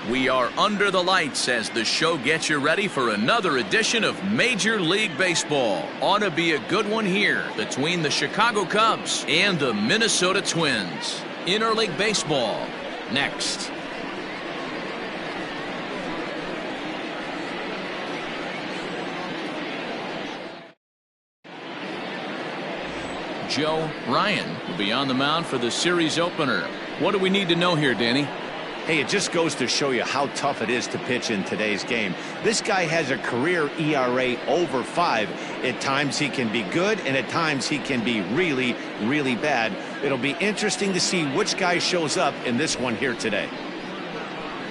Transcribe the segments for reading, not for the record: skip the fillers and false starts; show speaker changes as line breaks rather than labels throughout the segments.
We are under the lights as the show gets you ready for another edition of Major League Baseball. Ought to be a good one here between the Chicago Cubs and the Minnesota Twins. Interleague Baseball next. Joe Ryan will be on the mound for the series opener. What do we need to know here, Danny?
Hey, it just goes to show you how tough it is to pitch in today's game. This guy has a career ERA over 5. At times he can be good, and at times he can be really, really bad. It'll be interesting to see which guy shows up in this one here today.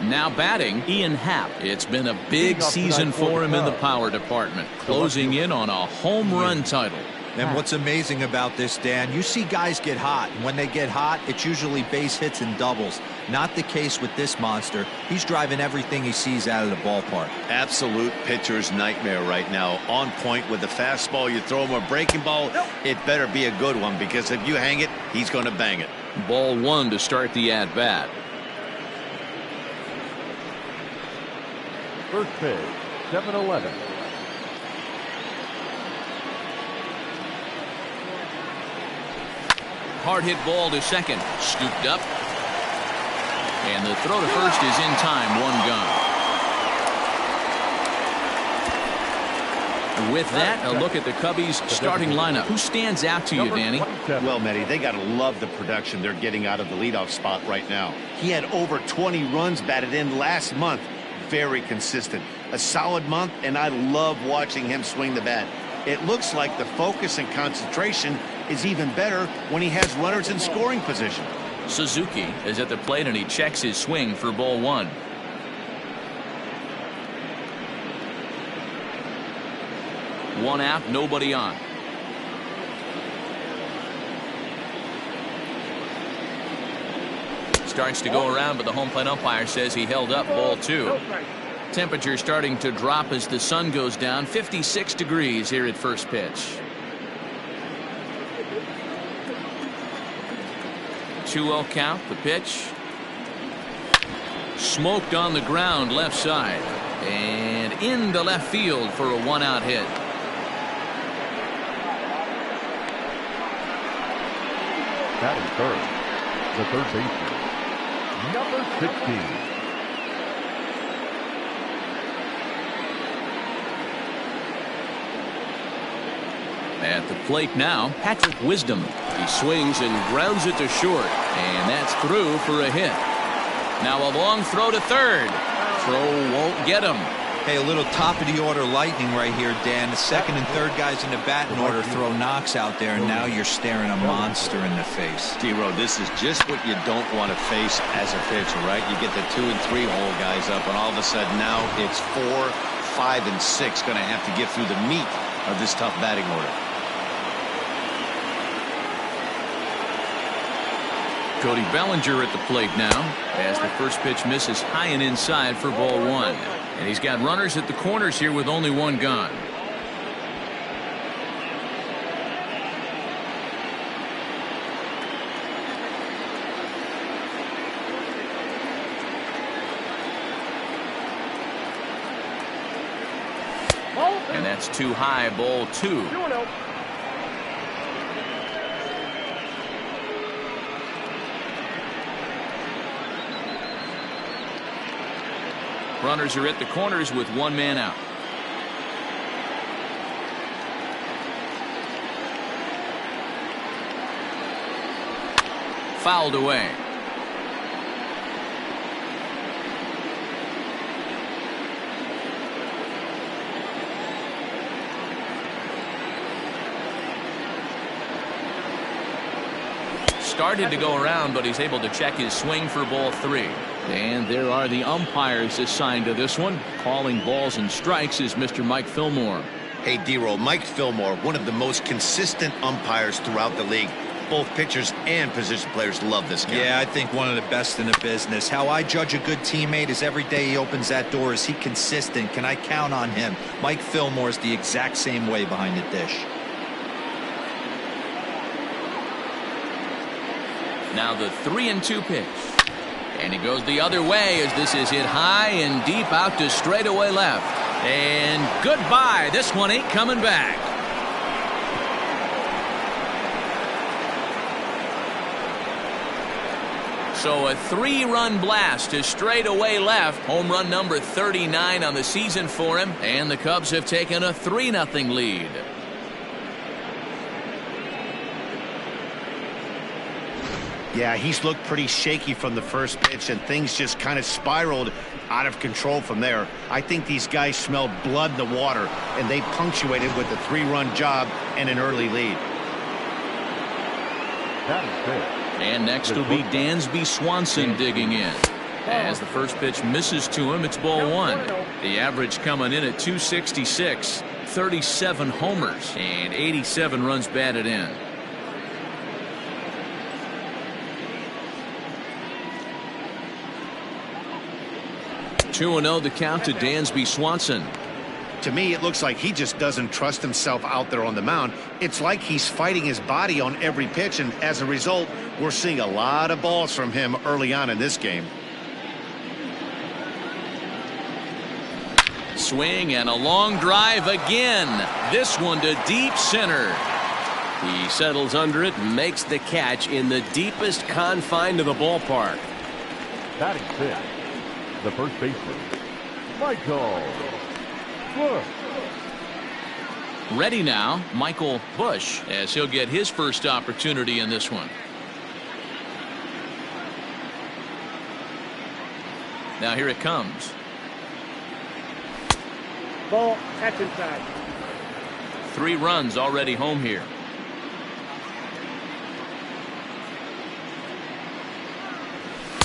Now batting, Ian Happ. It's been a big season for him in the power department, closing in on a home run title.
And what's amazing about this, Dan, you see guys get hot. And when they get hot, it's usually base hits and doubles. Not the case with this monster. He's driving everything he sees out of the ballpark.
Absolute pitcher's nightmare right now. On point with the fastball. You throw him a breaking ball, it better be a good one, because if you hang it, he's going to bang it.
Ball 1 to start the at-bat.
First pitch, 7-11.
Hard hit ball to second. Scooped up. And the throw to first is in time. 1 gone. With that, a look at the Cubbies starting lineup. Who stands out to you, Danny?
Well, Matty, they got to love the production they're getting out of the leadoff spot right now. He had over 20 runs batted in last month. Very consistent. A solid month, and I love watching him swing the bat. It looks like the focus and concentration is even better when he has runners in scoring position.
Suzuki is at the plate, and he checks his swing for ball 1. One out, nobody on. Starts to go around, but the home plate umpire says he held up. Ball 2. Temperature starting to drop as the sun goes down. 56 degrees here at first pitch. 2-0 count. The pitch. Smoked on the ground left side. And into left field for a 1-out hit.
Batting third, the third baseman, number 16.
At the plate now, Patrick Wisdom. He swings and grounds it to short, and that's through for a hit. Now a long throw to third. Throw won't get him.
Hey, a little top of the order lightning right here, Dan. The second and third guys in the batting order throw knocks out there, and now you're staring a monster in the face.
D-Row, this is just what you don't want to face as a pitcher, right? You get the 2 and 3 hole guys up, and all of a sudden now it's 4, 5, and 6 going to have to get through the meat of this tough batting order.
Cody Bellinger at the plate now as the first pitch misses high and inside for ball 1. And he's got runners at the corners here with only 1 gone. And that's too high. Ball 2. Runners are at the corners with 1 man out. Fouled away. Started to go around, but he's able to check his swing for ball 3. And there are the umpires assigned to this one. Calling balls and strikes is Mr. Mike Fillmore.
Hey, D-Roll, Mike Fillmore, one of the most consistent umpires throughout the league. Both pitchers and position players love this guy.
Yeah, I think one of the best in the business. How I judge a good teammate is every day he opens that door. Is he consistent? Can I count on him? Mike Fillmore is the exact same way behind the dish.
Now the 3-2 pitch. And he goes the other way as this is hit high and deep out to straightaway left. And goodbye. This one ain't coming back. So a 3-run blast to straightaway left. Home run number 39 on the season for him. And the Cubs have taken a 3-0 lead.
Yeah, he's looked pretty shaky from the first pitch, and things just kind of spiraled out of control from there. I think these guys smelled blood in the water, and they punctuated with a 3-run job and an early lead.
And next will be Dansby Swanson digging in. As the first pitch misses to him, it's ball 1. The average coming in at 266, 37 homers, and 87 runs batted in. Two 2-0 the count to Dansby Swanson.
To me, it looks like he just doesn't trust himself out there on the mound. It's like he's fighting his body on every pitch, and as a result, we're seeing a lot of balls from him early on in this game.
Swing and a long drive again. This one to deep center.
He settles under it and makes the catch in the deepest confine to the ballpark.
Batting fifth, the first baseman, Michael Bush.
Ready now, Michael Bush, as he'll get his first opportunity in this one. Now here it comes.
Ball, catch inside.
3 runs already home here.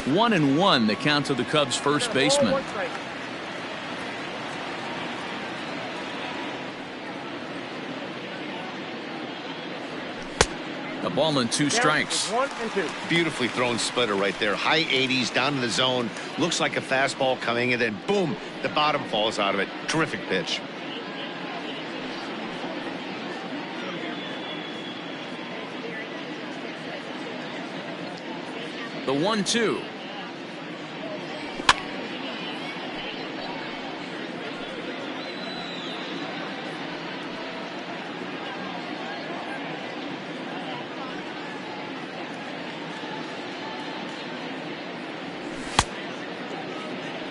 One and one, the count to the Cubs' first baseman. A ball and 2 strikes.
1 and 2.
Beautifully thrown splitter right there. High 80s down in the zone. Looks like a fastball coming, and then boom, the bottom falls out of it. Terrific pitch.
The 1-2.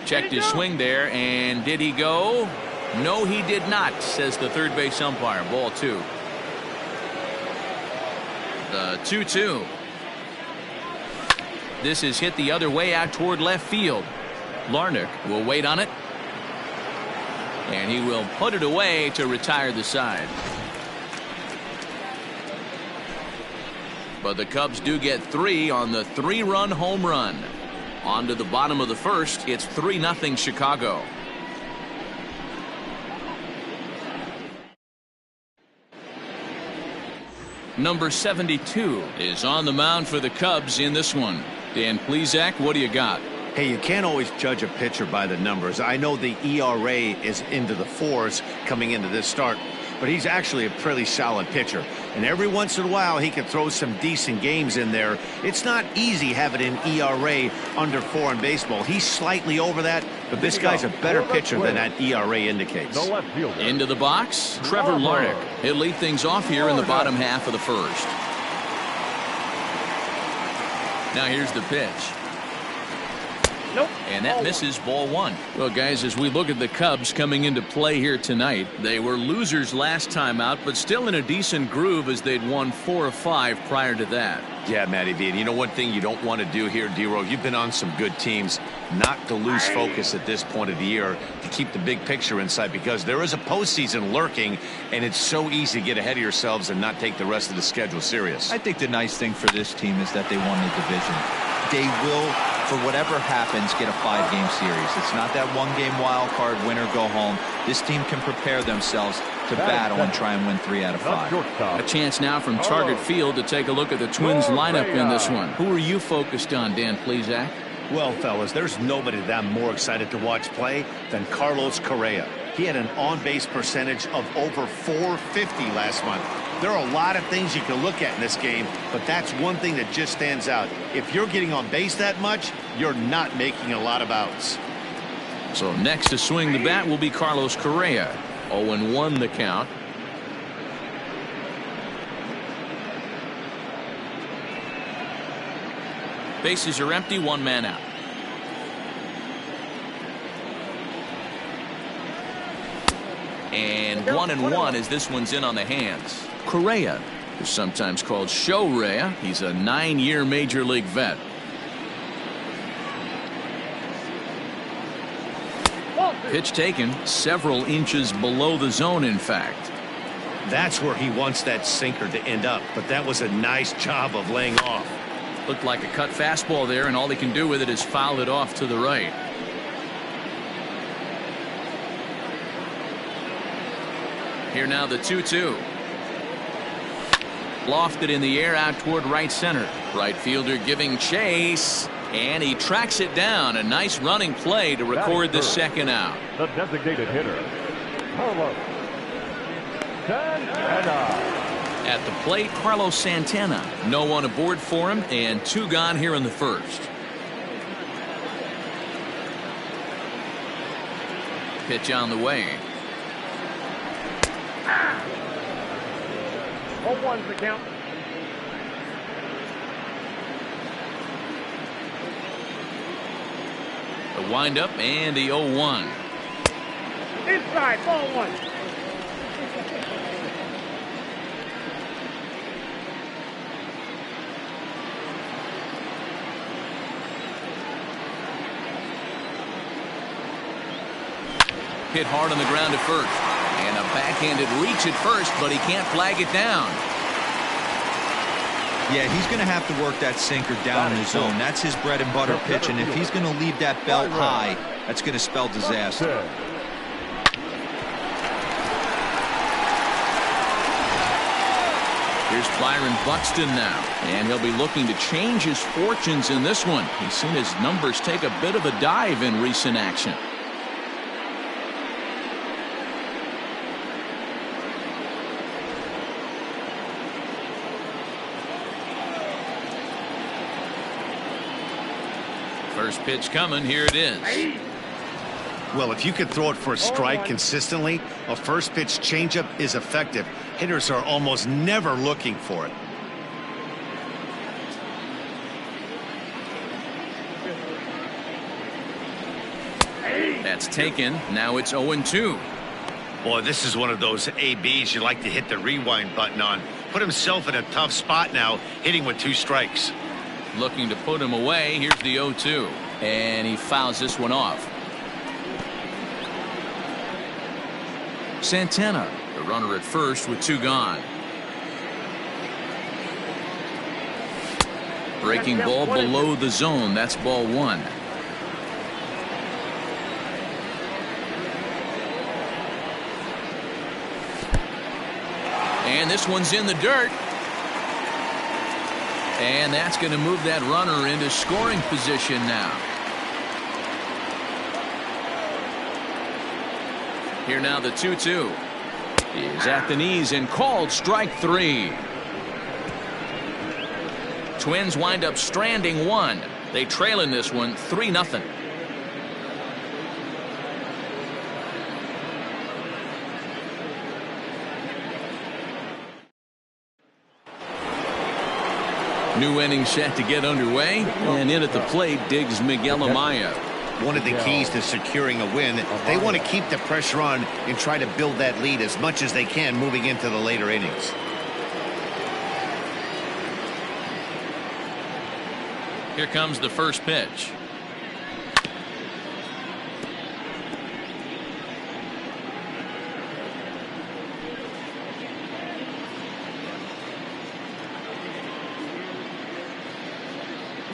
Checked his swing there, and did he go? No, he did not, says the third base umpire. Ball 2. The 2-2. This is hit the other way out toward left field. Larnach will wait on it, and he will put it away to retire the side. But the Cubs do get 3 on the 3-run home run. On to the bottom of the first. It's 3-0 Chicago. Number 72 is on the mound for the Cubs in this one. Dan Plesac, what do you got?
Hey, you can't always judge a pitcher by the numbers. I know the ERA is into the 4s coming into this start, but he's actually a pretty solid pitcher. And every once in a while, he can throw some decent games in there. It's not easy having an ERA under 4 in baseball. He's slightly over that, but this guy's a better pitcher than that ERA indicates.
Into the box, Trevor Larnach. He'll lead things off here in the bottom half of the first. Now here's the pitch.
Nope.
And that misses, ball 1. Well, guys, as we look at the Cubs coming into play here tonight, they were losers last time out, but still in a decent groove as they'd won 4 of 5 prior to that.
Yeah, Matty V. And you know one thing you don't want to do here, D-Row, you've been on some good teams, not to lose focus at this point of the year, to keep the big picture in sight, because there is a postseason lurking, and it's so easy to get ahead of yourselves and not take the rest of the schedule serious.
I think the nice thing for this team is that they won the division. They will, for whatever happens, get a 5-game series. It's not that 1-game wild card, win or go home. This team can prepare themselves to battle and try and win 3 out of 5.
A chance now from Target Field to take a look at the Twins lineup in this one. Who are you focused on, Dan Plesac?
Well, fellas, there's nobody that I'm more excited to watch play than Carlos Correa. He had an on-base percentage of over .450 last month. There are a lot of things you can look at in this game, but that's one thing that just stands out. If you're getting on base that much, you're not making a lot of outs.
So next to swing the bat will be Carlos Correa. 0-1 the count. Bases are empty, one man out. And 1-1 as this one's in on the hands. Correa, who's sometimes called Show Rea. He's a 9-year major league vet. Pitch taken several inches below the zone, in fact.
That's where he wants that sinker to end up, but that was a nice job of laying off.
Looked like a cut fastball there, and all they can do with it is foul it off to the right. Here now the 2-2. Lofted in the air out toward right center. Right fielder giving chase, and he tracks it down. A nice running play to record the second out.
The designated hitter, Carlos Santana.
At the plate, Carlos Santana. No one aboard for him, and 2 gone here in the first. Pitch on the way.
0-1's the count.
The windup and the 0-1.
Inside, ball 1.
Hit hard on the ground at first. And a backhanded reach at first, but he can't flag it down.
Yeah, he's going to have to work that sinker down in the zone. That's his bread and butter pitch, and if he's going to leave that belt high, that's going to spell disaster.
Here's Byron Buxton now, and he'll be looking to change his fortunes in this one. He's seen his numbers take a bit of a dive in recent action. First pitch coming. Here it is.
Well, if you could throw it for a strike consistently, a first pitch changeup is effective. Hitters are almost never looking for it.
That's taken. Now it's 0-2.
Boy, this is one of those ABs you like to hit the rewind button on. Put himself in a tough spot now, hitting with 2 strikes.
Looking to put him away. Here's the 0-2. And he fouls this one off. Santana, the runner at first with 2 gone. Breaking ball below the zone. That's ball 1. And this one's in the dirt. And that's going to move that runner into scoring position now. Here now the 2-2. Is at the knees and called strike 3. Twins wind up stranding 1. They trail in this one 3-0. New inning set to get underway, and in at the plate digs Miguel Amaya.
One of the keys to securing a win, they want to keep the pressure on and try to build that lead as much as they can moving into the later innings.
Here comes the first pitch.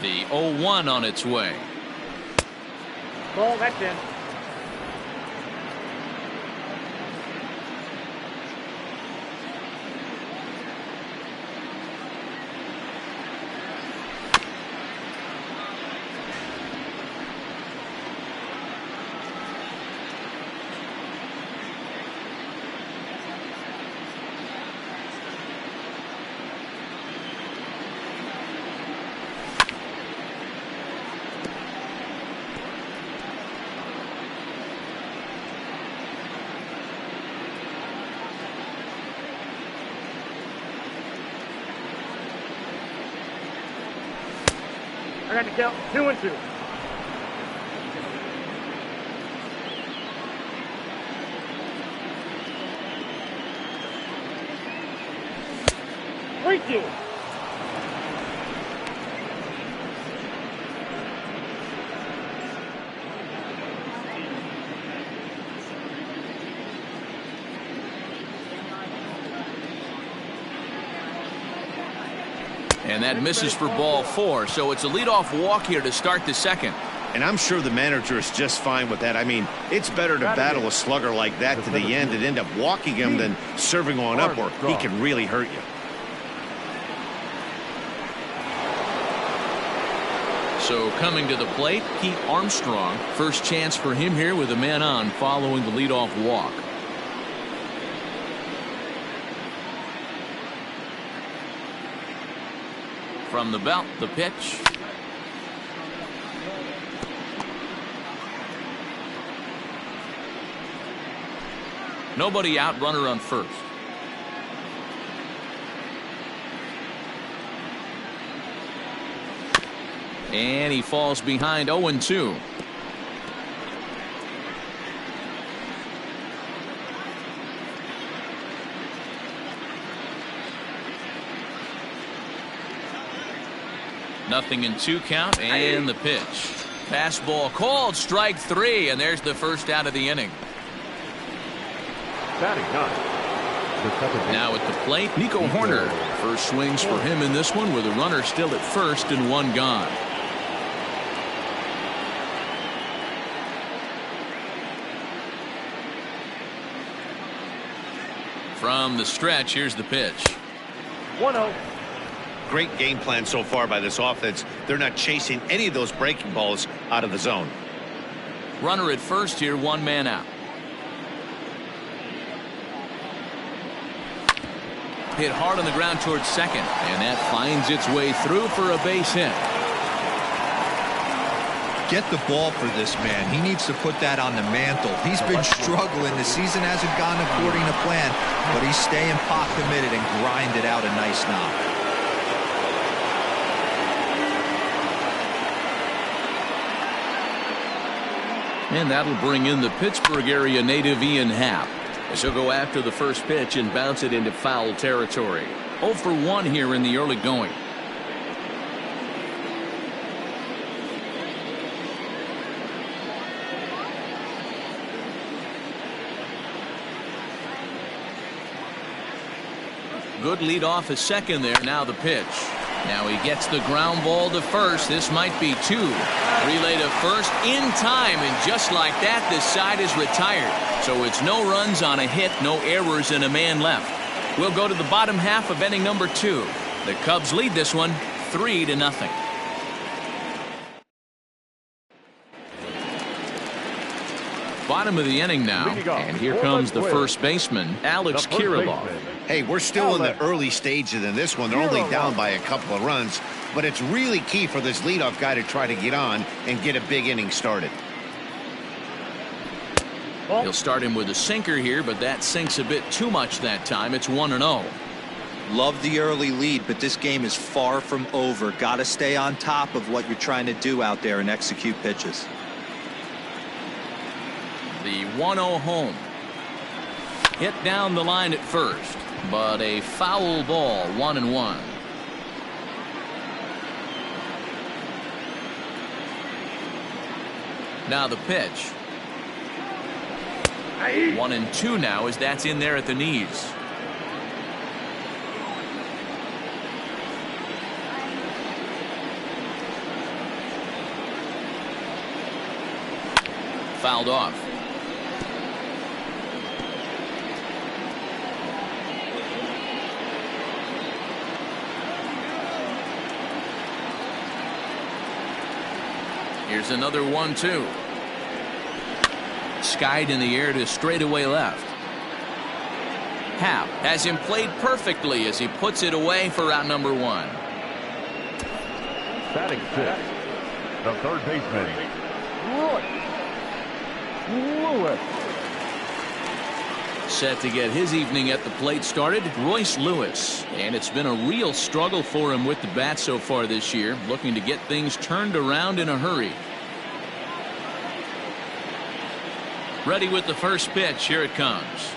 The 0-1 on its way.
Ball, that's in. I got the count. 2-2. Thank you.
And that misses for ball 4, so it's a leadoff walk here to start the second.
And I'm sure the manager is just fine with that. I mean, it's better to battle a slugger like that to the end and end up walking him than serving on up, or he can really hurt you.
So coming to the plate, Pete Armstrong. First chance for him here with a man on following the leadoff walk. From the belt, the pitch. Nobody out, runner on first. And he falls behind 0-2. Nothing in 2 count, and the pitch. Fastball called, strike 3, and there's the first out of the inning.
Batting 9.
Now at the plate, Nico Horner. First swings for him in this one with a runner still at first and 1 gone. From the stretch, here's the pitch.
1-0.
Great game plan so far by this offense. They're not chasing any of those breaking balls out of the zone.
Runner at first here, 1 man out. Hit hard on the ground towards second, and that finds its way through for a base hit.
Get the ball for this man. He needs to put that on the mantle. He's been struggling. The season hasn't gone according to plan, but he's staying pot committed and grinded out a nice knock.
And that'll bring in the Pittsburgh area native Ian Happ, as he'll go after the first pitch and bounce it into foul territory. 0 for 1 here in the early going. Good lead off a second there. Now the pitch. Now he gets the ground ball to first. This might be 2. Relay to first in time, and just like that, this side is retired. So it's no runs on a hit, no errors, and a man left. We'll go to the bottom half of inning number 2. The Cubs lead this one 3-0. Bottom of the inning now, and here comes the first baseman, Alex Kirilloff.
Hey, we're still in the early stages in this one. They're only down by a couple of runs, but it's really key for this leadoff guy to try to get on and get a big inning started.
He'll start him with a sinker here, but that sinks a bit too much that time. It's 1-0.
Love the early lead, but this game is far from over. Got to stay on top of what you're trying to do out there and execute pitches.
The 1-0 home. Hit down the line at first, but a foul ball, 1-1. Now the pitch. 1-2 now, as that's in there at the knees. Fouled off. Here's another 1-2. Skied in the air to straightaway left. Happ has him played perfectly as he puts it away for out number 1.
Batting 6, the third baseman, Lewis.
Set to get his evening at the plate started, Royce Lewis. And it's been a real struggle for him with the bat so far this year, looking to get things turned around in a hurry. Ready with the first pitch. Here it comes.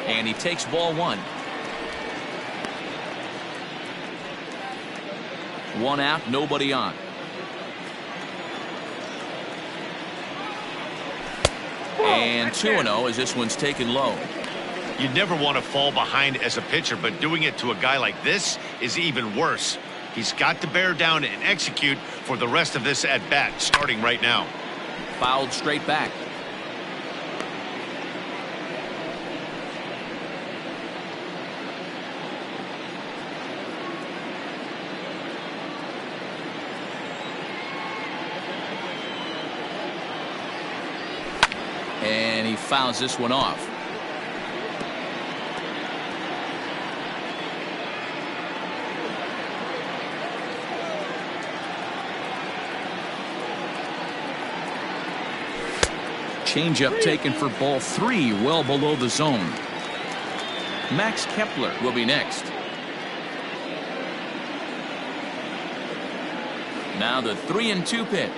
And he takes ball one. One out, nobody on. And 2-0 as this one's taken low.
You never want to fall behind as a pitcher, but doing it to a guy like this is even worse. He's got to bear down and execute for the rest of this at bat, starting right now.
Fouled straight back. And he fouls this one off. Changeup taken for ball 3, well below the zone. Max Kepler will be next. Now the 3-2 pitch.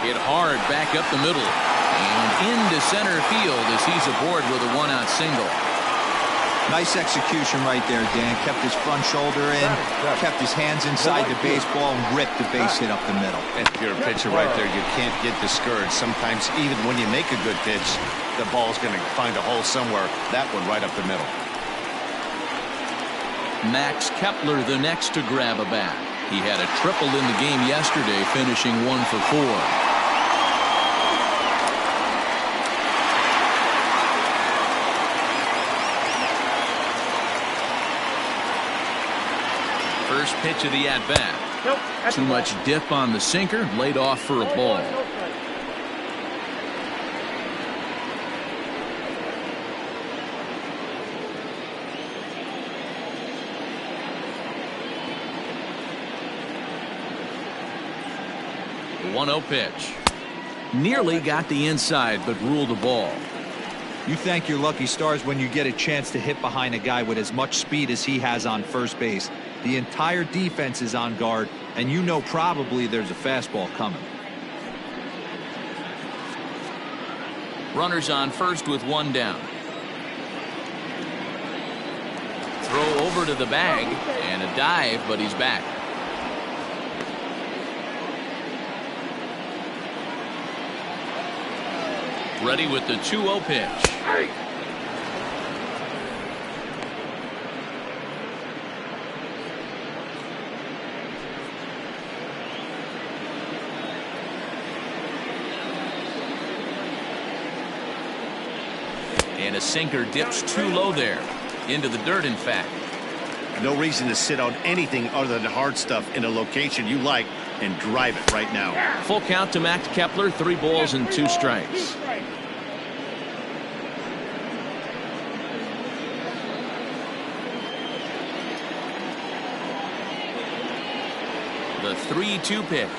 Hit hard back up the middle. And into center field as he's aboard with a 1-out single.
Nice execution right there, Dan. Kept his front shoulder in, kept his hands inside the baseball, and ripped the base hit up the middle.
If you're a pitcher right there, you can't get discouraged. Sometimes even when you make a good pitch, the ball's going to find a hole somewhere. That one right up the middle.
Max Kepler the next to grab a bat. He had a triple in the game yesterday, finishing 1 for 4. First pitch of the at-bat.
Nope.
Too much dip on the sinker, laid off for a ball. The 1-0 pitch. Nearly got the inside, but ruled the ball.
You thank your lucky stars when you get a chance to hit behind a guy with as much speed as he has on first base. The entire defense is on guard, and you know probably there's a fastball coming.
Runners on first with 1 down. Throw over to the bag and a dive, but he's back. Ready with the 2-0 pitch. And a sinker dips too low there. Into the dirt, in fact.
No reason to sit on anything other than hard stuff in a location you like and drive it right now.
Full count to Max Kepler, 3 balls and 2 strikes. The 3-2 pitch.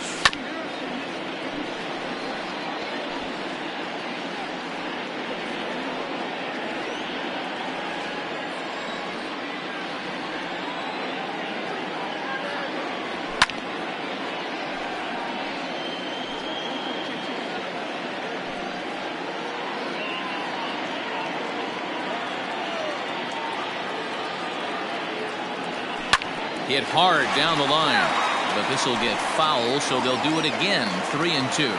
Hit hard down the line, but this will get foul, so they'll do it again. 3-2.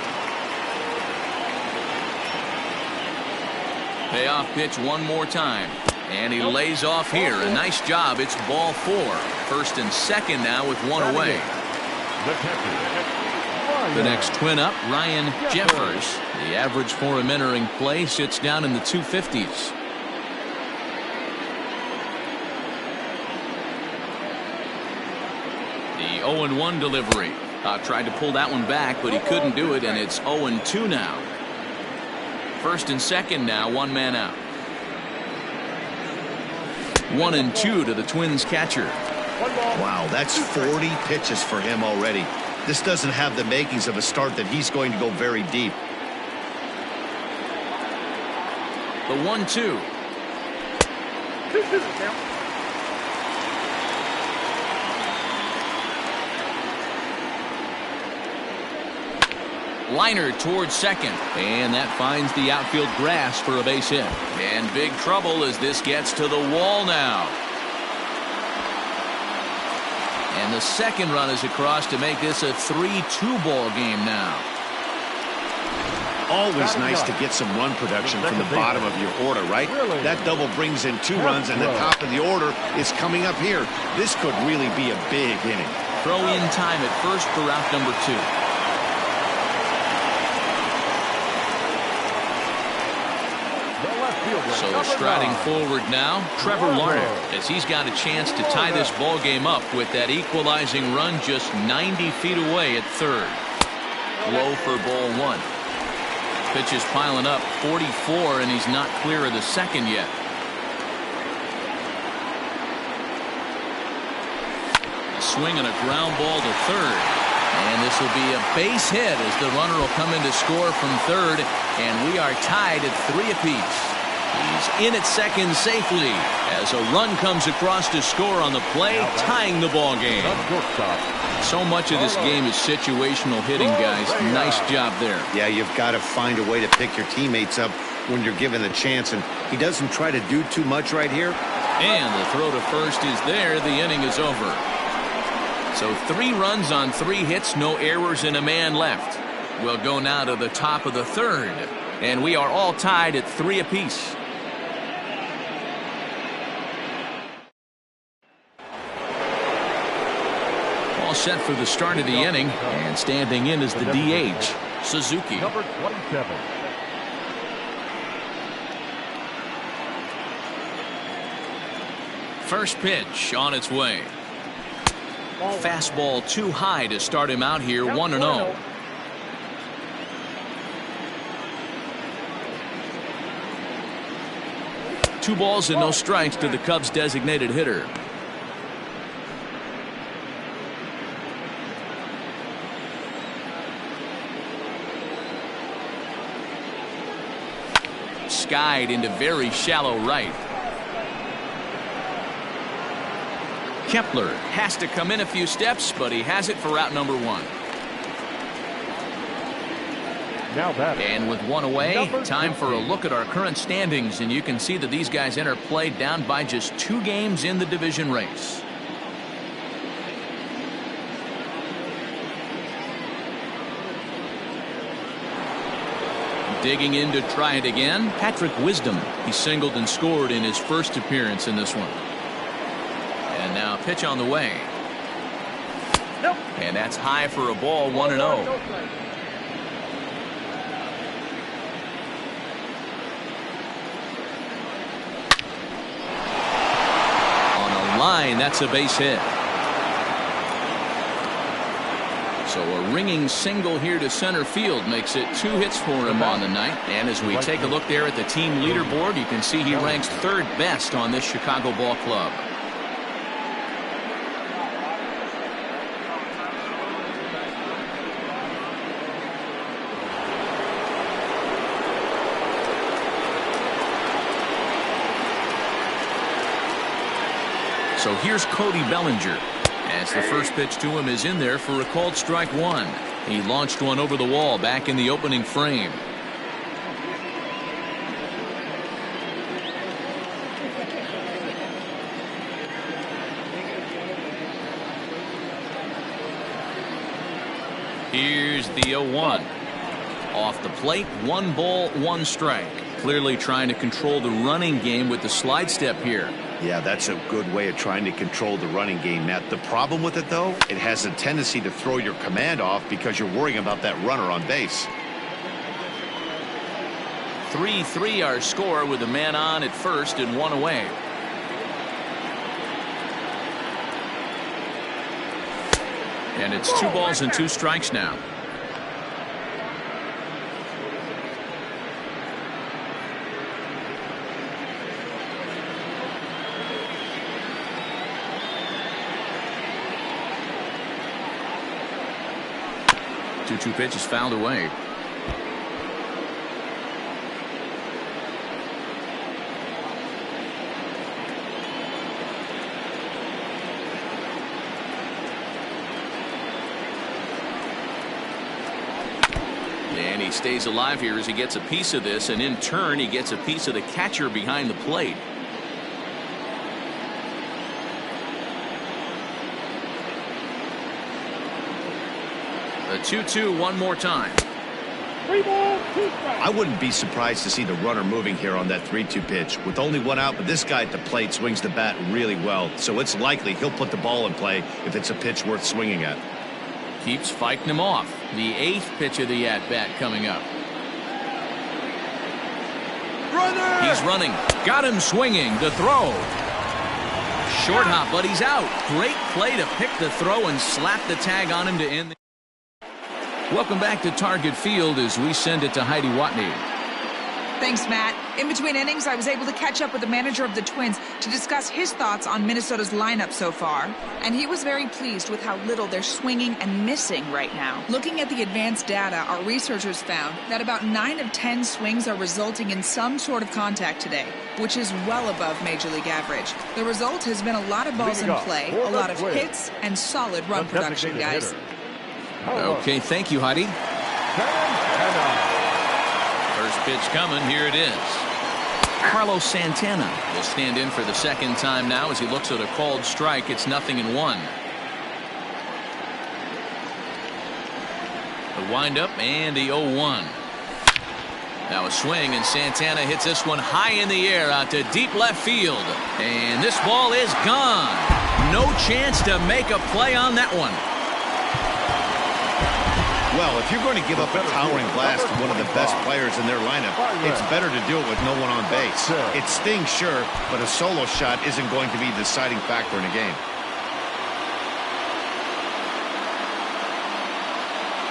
Payoff pitch one more time, and he lays off here. A nice job. It's ball 4. First and second now with 1 away. The next twin up, Ryan Jeffers. The average for him entering play sits down in the 250s. The 0-1 delivery. Tried to pull that one back, but he couldn't do it, and it's 0-2 now. First and second now, 1 man out. 1-2 to the Twins catcher.
Wow, that's 40 pitches for him already. This doesn't have the makings of a start that he's going to go very deep.
The 1-2.
2-2 count.
Liner towards second, and that finds the outfield grass for a base hit. And big trouble as this gets to the wall now. And the second run is across to make this a 3-2 ball game now.
Always nice to get some run production from the bottom of your order, right? That double brings in 2 runs, and the top of the order is coming up here. This could really be a big inning.
Throw in time at first for out number 2. So striding forward now, Trevor Larned, as he's got a chance to tie this ball game up with that equalizing run just 90 feet away at third. Low for ball 1. Pitch is piling up, 44, and he's not clear of the second yet. A swing and a ground ball to third. And this will be a base hit as the runner will come in to score from third, and we are tied at 3 apiece. He's in at second safely as a run comes across to score on the play, tying the ball game. So much of this game is situational hitting, guys. Nice job there.
Yeah, you've got to find a way to pick your teammates up when you're given the chance, and he doesn't try to do too much right here.
And the throw to first is there. The inning is over. So 3 runs on 3 hits, no errors, and a man left. We'll go now to the top of the third, and we are all tied at 3 apiece. All set for the start of the inning, and standing in is the DH, Suzuki.
Number 27.
First pitch on its way. Fastball too high to start him out here, 1-0. Two balls and no strikes to the Cubs designated hitter. Skied into very shallow right. Kepler has to come in a few steps, but he has it for out number 1.
Now that.
And with 1 away, time for a look at our current standings, and you can see that these guys enter play down by just 2 games in the division race. Digging in to try it again, Patrick Wisdom. He singled and scored in his first appearance in this one. And now pitch on the way.
Nope.
And that's high for a ball, 1-0. On a line, that's a base hit. So a ringing single here to center field makes it 2 hits for him on the night. And as we take a look there at the team leaderboard, you can see he ranks 3rd best on this Chicago ball club. So here's Cody Bellinger, as the first pitch to him is in there for a called strike 1. He launched one over the wall back in the opening frame. Here's the 0-1. Off the plate, 1 ball, 1 strike. Clearly trying to control the running game with the slide step here.
Yeah, that's a good way of trying to control the running game, Matt. The problem with it, though, it has a tendency to throw your command off because you're worrying about that runner on base.
3-3 our score with a man on at first and 1 away. And it's 2 balls and 2 strikes now. Two pitch is fouled away. And he stays alive here as he gets a piece of this, and in turn he gets a piece of the catcher behind the plate. A 2-2 one more time.
3 balls, 2 strikes.
I wouldn't be surprised to see the runner moving here on that 3-2 pitch. With only one out, but this guy at the plate swings the bat really well, so it's likely he'll put the ball in play if it's a pitch worth swinging at.
Keeps fighting him off. The 8th pitch of the at-bat coming up.
Runner!
He's running. Got him swinging. The throw. Short hop, but he's out. Great play to pick the throw and slap the tag on him to end the... Welcome back to Target Field as we send it to Heidi Watney.
Thanks, Matt. In between innings, I was able to catch up with the manager of the Twins to discuss his thoughts on Minnesota's lineup so far. And he was very pleased with how little they're swinging and missing right now. Looking at the advanced data, our researchers found that about 9 of 10 swings are resulting in some sort of contact today, which is well above Major League average. The result has been a lot of balls in play, a lot of hits, and solid run production, guys.
Okay, thank you, Heidi. First pitch coming. Here it is. Carlos Santana will stand in for the second time now as he looks at a called strike. It's 0-1. The windup and the 0-1. Now a swing, and Santana hits this one high in the air out to deep left field. And this ball is gone. No chance to make a play on that one.
Well, if you're going to give up a towering blast to one of the best players in their lineup, it's better to do it with no one on base. It stings, sure, but a solo shot isn't going to be the deciding factor in a game.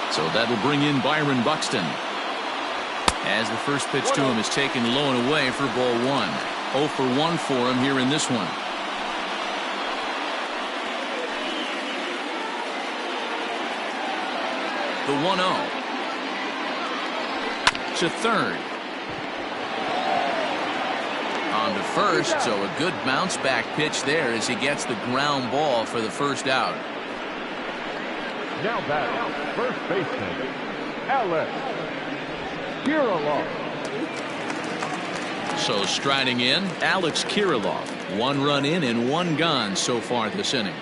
So that'll bring in Byron Buxton. As the first pitch to him is taken low and away for ball 1. 0 for 1 for him here in this one. The 1-0 to third. On to first, so a good bounce back pitch there as he gets the ground ball for the first out.
Now batting, first baseman, Alex Kirilloff.
So striding in, Alex Kirilloff. 1 run in and 1 gone so far this inning.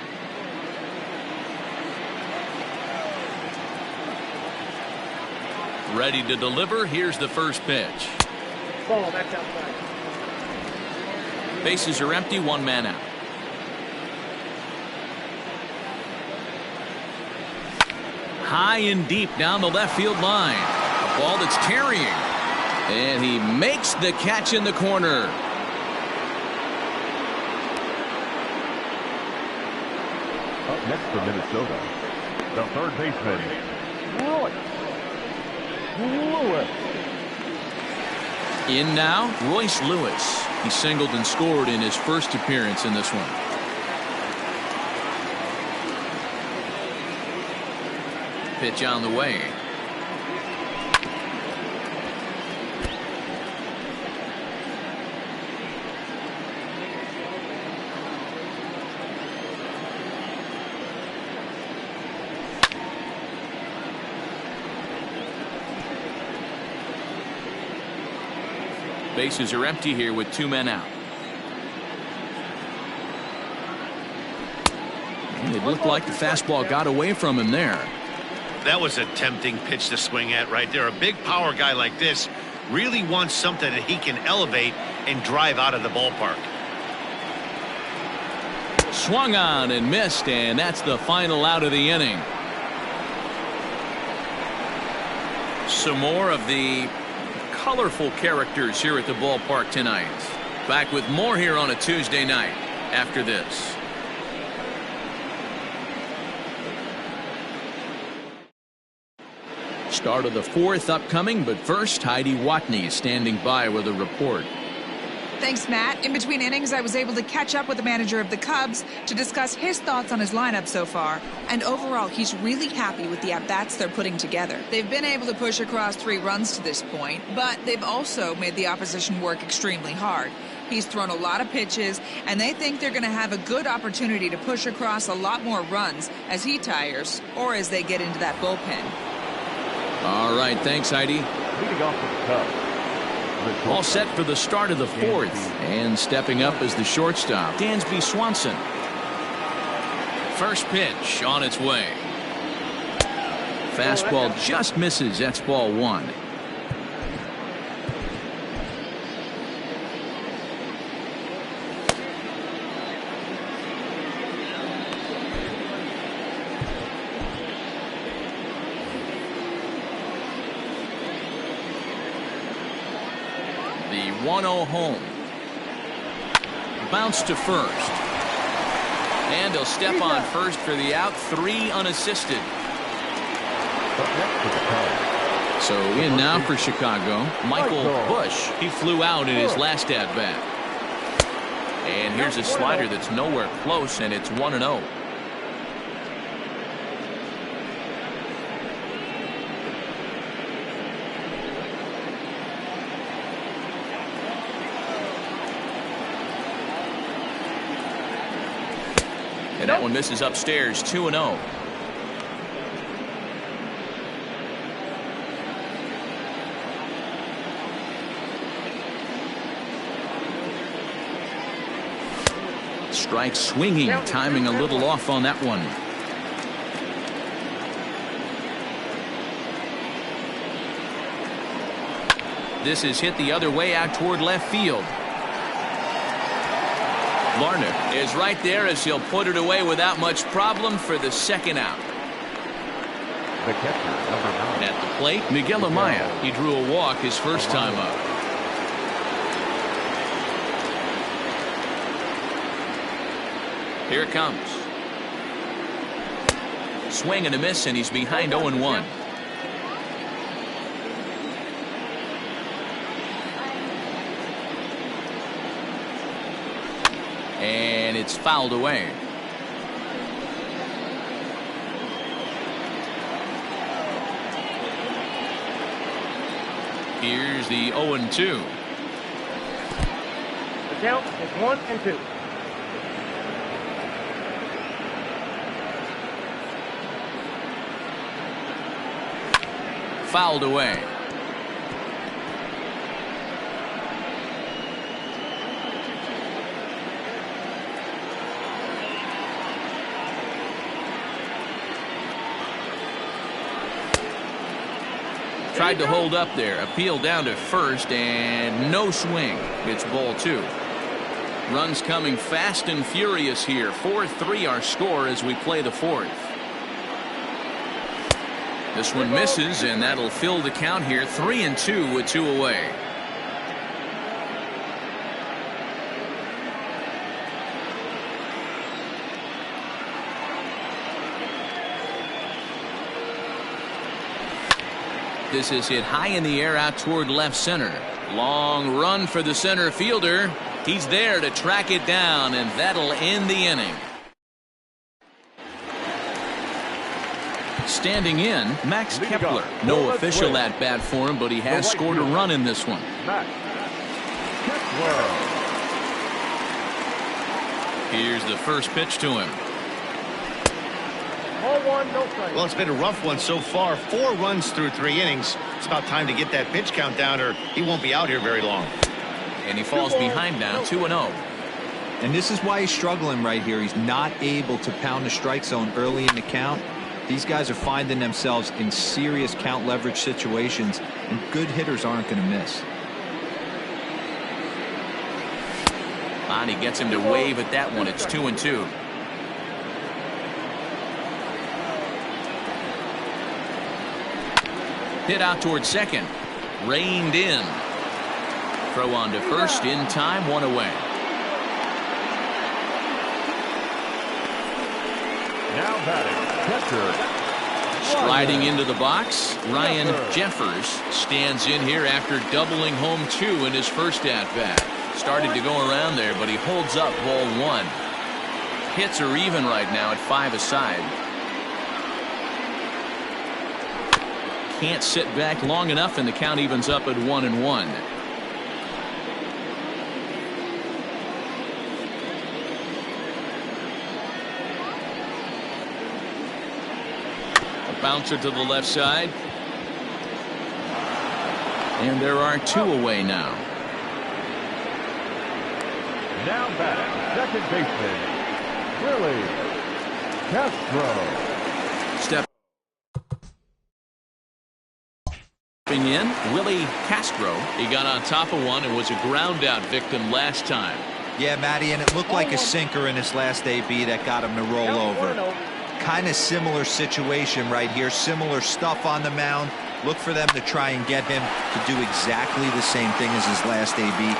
Ready to deliver. Here's the first pitch.
Ball, that's outside.
Bases are empty, 1 man out. High and deep down the left field line. A ball that's carrying. And he makes the catch in the corner.
Up next for Minnesota, the third baseman, Righ. Lewis.
In now, Royce Lewis. He singled and scored in his first appearance in this one. Pitch on the way. Bases are empty here with 2 men out. And it looked like the fastball got away from him there.
That was a tempting pitch to swing at right there. A big power guy like this really wants something that he can elevate and drive out of the ballpark.
Swung on and missed, and that's the final out of the inning. Some more of the colorful characters here at the ballpark tonight. Back with more here on a Tuesday night after this. Start of the 4th upcoming, but first Heidi Watney is standing by with a report.
Thanks, Matt. In between innings, I was able to catch up with the manager of the Cubs to discuss his thoughts on his lineup so far. And overall, he's really happy with the at-bats they're putting together. They've been able to push across 3 runs to this point, but they've also made the opposition work extremely hard. He's thrown a lot of pitches, and they think they're going to have a good opportunity to push across a lot more runs as he tires or as they get into that bullpen.
All right, thanks, Heidi.
Leading off for the Cubs. The
All set for the start of the fourth. And stepping up as the shortstop, Dansby Swanson. First pitch on its way. Fastball just misses. That's ball one. The 1-0 home. Bounce to first. And he'll step on first for the out. 3 unassisted. So in now for Chicago, Michael Bush. He flew out in his last at-bat. And here's a slider that's nowhere close, and it's 1-0. And that one misses upstairs. 2-0. Strike swinging, timing a little off on that one. This is hit the other way out toward left field. Larner is right there as he'll put it away without much problem for the second out.
The catcher, number 9.
At the plate, Miguel Amaya. He drew a walk his first time up. Here it comes. Swing and a miss, and he's behind 0-1. And it's fouled away. Here's the 0-2.
The count is 1-2.
Fouled away. Tried to hold up there. Appeal down to first, and no swing. It's ball 2. Runs coming fast and furious here. 4-3 our score as we play the fourth. This one misses, and that'll fill the count here. 3-2 with 2 away. This is hit high in the air out toward left center. Long run for the center fielder. He's there to track it down, and that'll end the inning. Standing in, Max Kepler. No official at bat for him, but he has scored a run in this one. Here's the first pitch to him.
Well, it's been a rough one so far. 4 runs through 3 innings. It's about time to get that pitch count down, or he won't be out here very long.
And he falls behind now, 2-0.
And this is why he's struggling right here. He's not able to pound the strike zone early in the count. These guys are finding themselves in serious count leverage situations, and good hitters aren't going to miss.
Bonnie gets him to wave at that one. It's 2-2. Hit out towards second. Reined in. Throw on to first in time. 1 away.
Now batting, catcher.
Striding into the box, Ryan Jeffers stands in here after doubling home 2 in his first at-bat. Started to go around there, but he holds up ball 1. Hits are even right now at 5 aside. Can't sit back long enough, and the count evens up at 1-1. A bouncer to the left side. And there are 2 away now.
Now back, second baseman, Righ Castro.
Stepping in, Willie Castro. He got on top of one and was a ground out victim last time.
Yeah, Matty, and it looked like a sinker in his last AB that got him to roll over. Kind of similar situation right here. Similar stuff on the mound. Look for them to try and get him to do exactly the same thing as his last AB.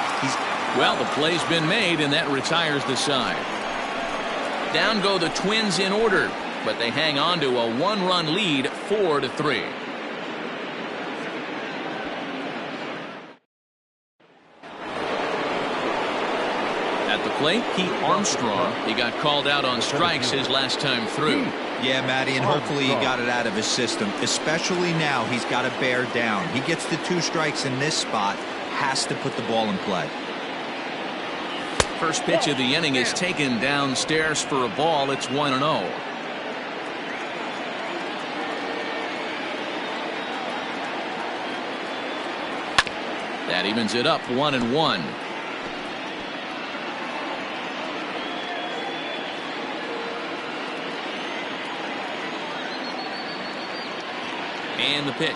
Well, the play's been made, and that retires the side. Down go the Twins in order, but they hang on to a 1-run lead, 4-3. At the plate, Pete Armstrong. He got called out on strikes his last time through.
Yeah, Matty, and hopefully he got it out of his system. Especially now, he's got to bear down. He gets the 2 strikes in this spot, has to put the ball in play.
First pitch of the inning is taken downstairs for a ball. It's 1-0. That evens it up 1-1. And the pitch.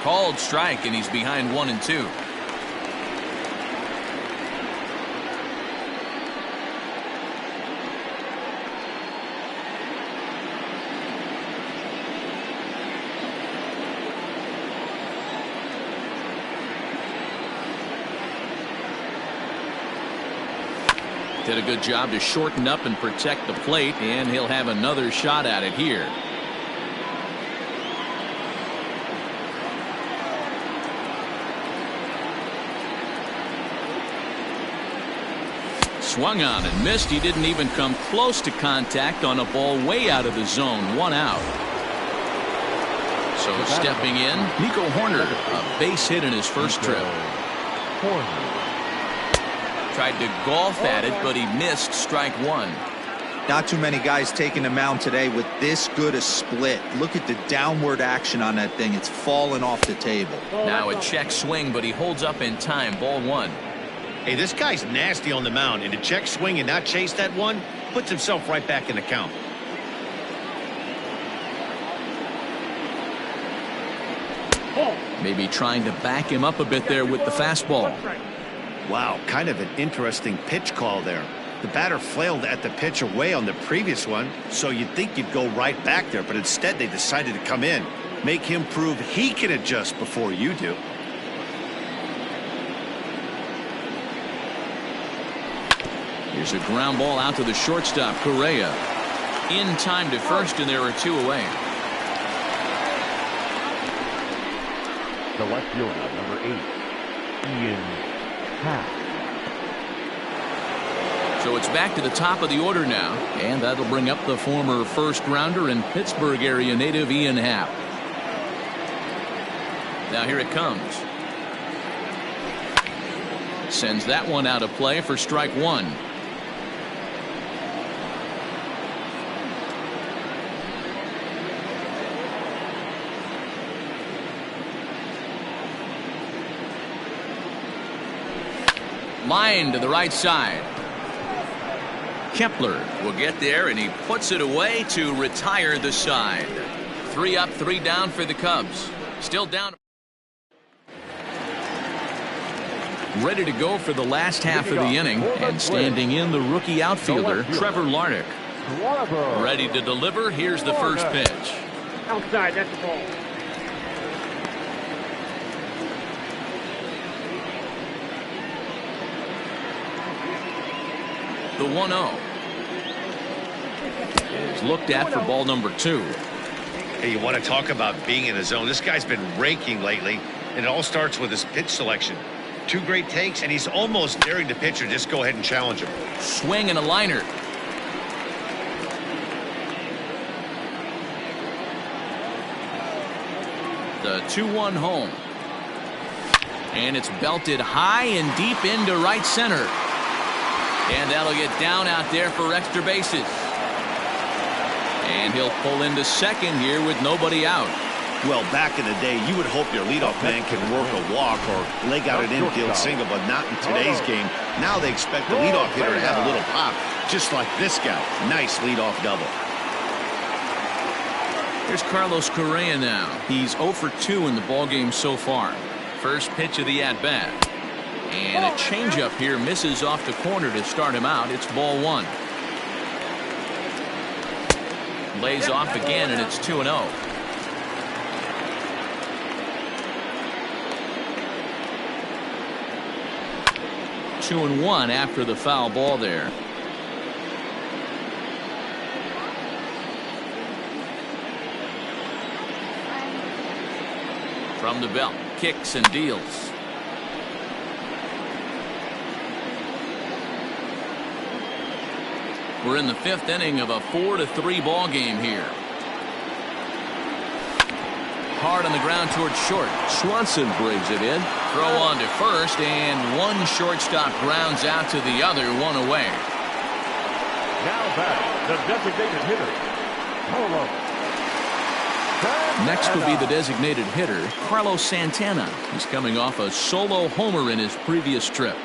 Called strike, and he's behind 1-2. Did a good job to shorten up and protect the plate, and he'll have another shot at it here. Swung on and missed. He didn't even come close to contact on a ball way out of the zone. 1 out. So stepping in, Nico Horner, a base hit in his first trip. Tried to golf at it, but he missed strike 1.
Not too many guys taking the mound today with this good a split. Look at the downward action on that thing. It's falling off the table.
Now a check swing, but he holds up in time. Ball 1.
Hey, this guy's nasty on the mound, and to check swing and not chase that one puts himself right back in the count.
Maybe trying to back him up a bit there with the fastball.
Wow, kind of an interesting pitch call there. The batter flailed at the pitch away on the previous one, so you'd think you'd go right back there, but instead they decided to come in. Make him prove he can adjust before you do.
Here's a ground ball out to the shortstop, Correa. In time to first, and there are 2 away.
The left fielder, number 8, Ian Happ.
So it's back to the top of the order now, and that'll bring up the former first-rounder and Pittsburgh area native Ian Happ. Now here it comes. Sends that one out of play for strike 1. Line to the right side. Kepler will get there, and he puts it away to retire the side. 3 up, 3 down for the Cubs. Still down. Ready to go for the last half of the inning, and standing in the rookie outfielder, Trevor Larnach. Ready to deliver. Here's the first pitch.
Outside, that's the ball.
The 1-0 is looked at for ball number 2.
Hey, you want to talk about being in the zone? This guy's been raking lately, and it all starts with his pitch selection. 2 great takes, and he's almost daring the pitcher just go ahead and challenge him.
Swing and a liner. The 2-1 home. And it's belted high and deep into right center. And that'll get down out there for extra bases. And he'll pull into second here with nobody out.
Well, back in the day, you would hope your leadoff man can work a walk or leg out an infield single, but not in today's game. Now they expect the leadoff hitter to have a little pop, just like this guy. Nice leadoff double.
Here's Carlos Correa now. He's 0 for 2 in the ballgame so far. First pitch of the at-bat. And a changeup here misses off the corner to start him out. It's ball 1. Lays off again, and it's 2-0. 2-1 after the foul ball there. From the belt, kicks and deals. We're in the 5th inning of a 4-3 ball game here. Hard on the ground towards short. Swanson brings it in. Throw on to first, and one shortstop grounds out to the other, one away.
Now back, the designated hitter, Polo.
Next will be the designated hitter, Carlos Santana. He's coming off a solo homer in his previous trip.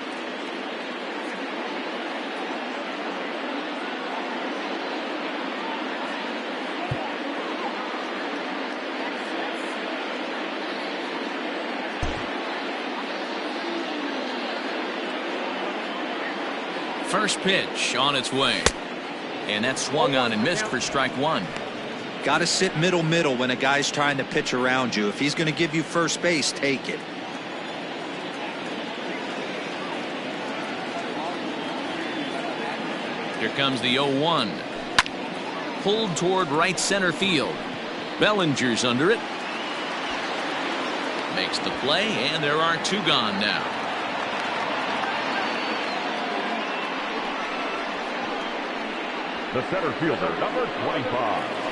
First pitch on its way. And that swung on and missed for strike 1.
Got to sit middle when a guy's trying to pitch around you. If he's going to give you first base, take it.
Here comes the 0-1. Pulled toward right center field. Bellinger's under it. Makes the play, and there are 2 gone now.
The center fielder, number 25.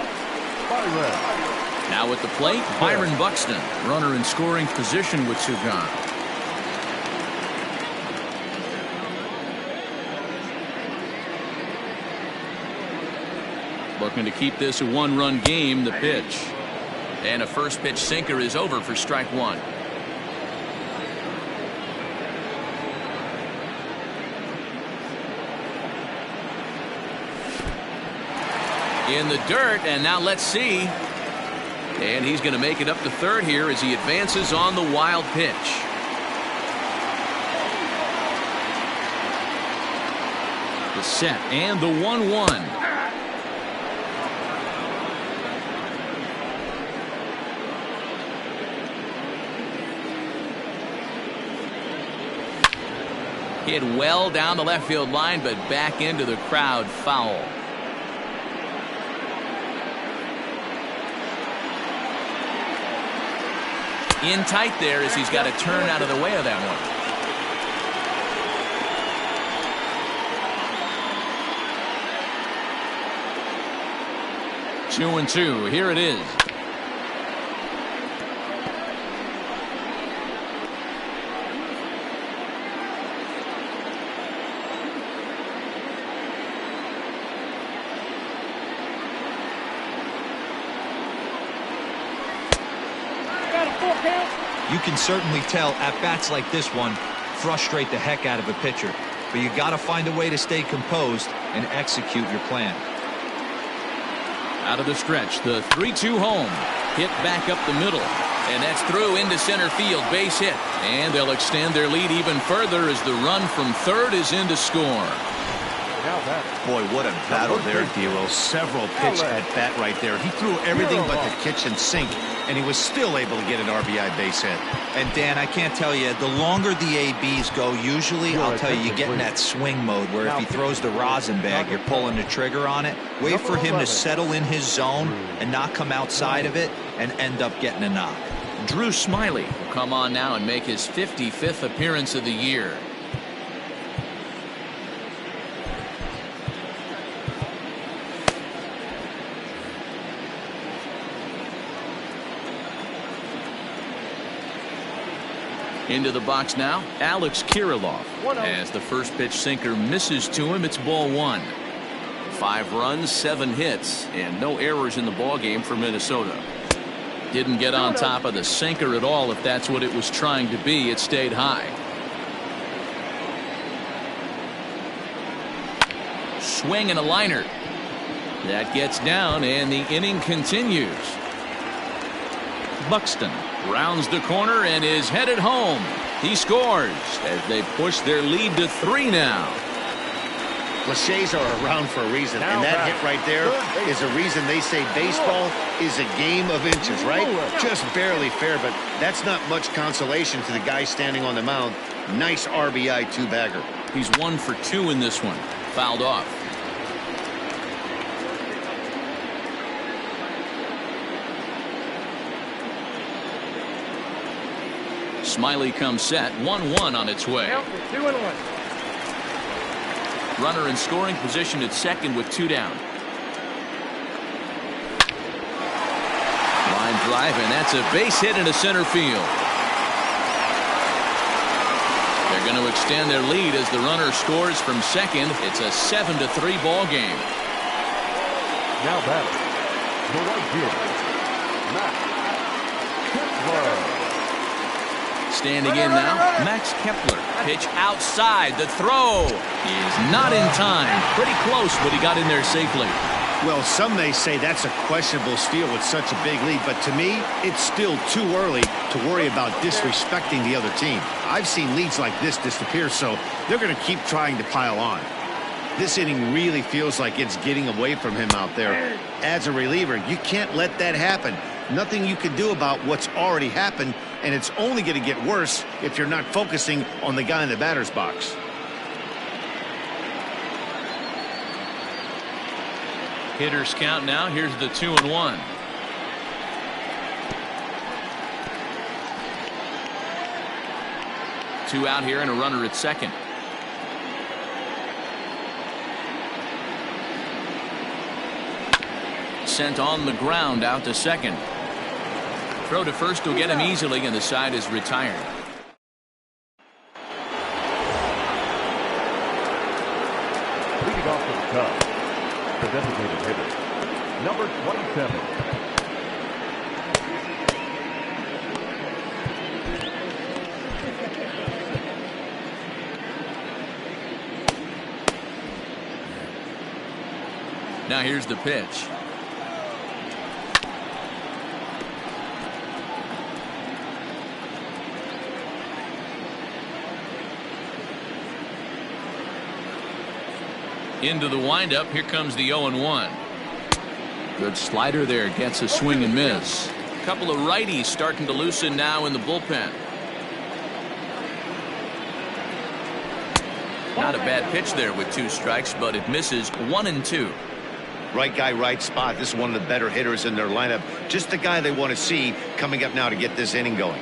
Now at the plate, Byron Buxton, runner in scoring position with 2 gone. Looking to keep this a 1-run game. The pitch, and a first pitch sinker is over for strike 1. In the dirt, and now let's see. And he's going to make it up to third here as he advances on the wild pitch. The set and the 1-1. Hit well down the left field line, but back into the crowd, foul. In tight there as he's got to turn out of the way of that one. 2-2. Here it is.
You can certainly tell at-bats like this one frustrate the heck out of a pitcher. But you got to find a way to stay composed and execute your plan.
Out of the stretch, the 3-2 home. Hit back up the middle. And that's through into center field. Base hit. And they'll extend their lead even further as the run from third is in to score.
Boy, what a battle there, D'Lo. Several pitch at bat right there. He threw everything but the kitchen sink, and he was still able to get an RBI base hit.
And Dan, I can't tell you, the longer the ABs go, usually I'll tell you, you get in that swing mode where if he throws the rosin bag, you're pulling the trigger on it. Wait for him to settle in his zone and not come outside of it and end up getting a knock.
Drew Smiley will come on now and make his 55th appearance of the year. Into the box now, Alex Kirilloff. As the first pitch sinker misses to him, it's ball 1. 5 runs, 7 hits, and no errors in the ballgame for Minnesota. Didn't get on top of the sinker at all. If that's what it was trying to be, it stayed high. Swing and a liner. That gets down, and the inning continues. Buxton rounds the corner and is headed home. He scores as they push their lead to 3 now.
Cliches are around for a reason, and that hit right there is a reason they say baseball is a game of inches, right? Just barely fair, but that's not much consolation to the guy standing on the mound. Nice RBI two-bagger.
He's 1 for 2 in this one. Fouled off. Smiley comes set. 1-1 on its way.
2-1.
Runner in scoring position at second with 2 down. Line drive, and that's a base hit into center field. They're going to extend their lead as the runner scores from second. It's a 7-3 ball game.
Now batting, the right fielder, Max Kepler.
Standing in now, Max Kepler. Pitch outside. The throw is not in time. Pretty close, but he got in there safely.
Well, some may say that's a questionable steal with such a big lead, but to me, it's still too early to worry about disrespecting the other team. I've seen leads like this disappear, so they're going to keep trying to pile on. This inning really feels like it's getting away from him out there. As a reliever, you can't let that happen. Nothing you can do about what's already happened, and it's only going to get worse if you're not focusing on the guy in the batter's box.
Hitters count now. Here's the 2-1. Two out here and a runner at second. Sent on the ground out to second. Throw to first will get him easily, and the side is retired.
Leading off for the Cubs, the designated hitter, number 27.
Now here's the pitch. Into the windup. Here comes the 0-1. Good slider there. Gets a swing and miss. A couple of righties starting to loosen now in the bullpen. Not a bad pitch there with 2 strikes, but it misses. 1-2.
Right guy, right spot. This is one of the better hitters in their lineup. Just the guy they want to see coming up now to get this inning going.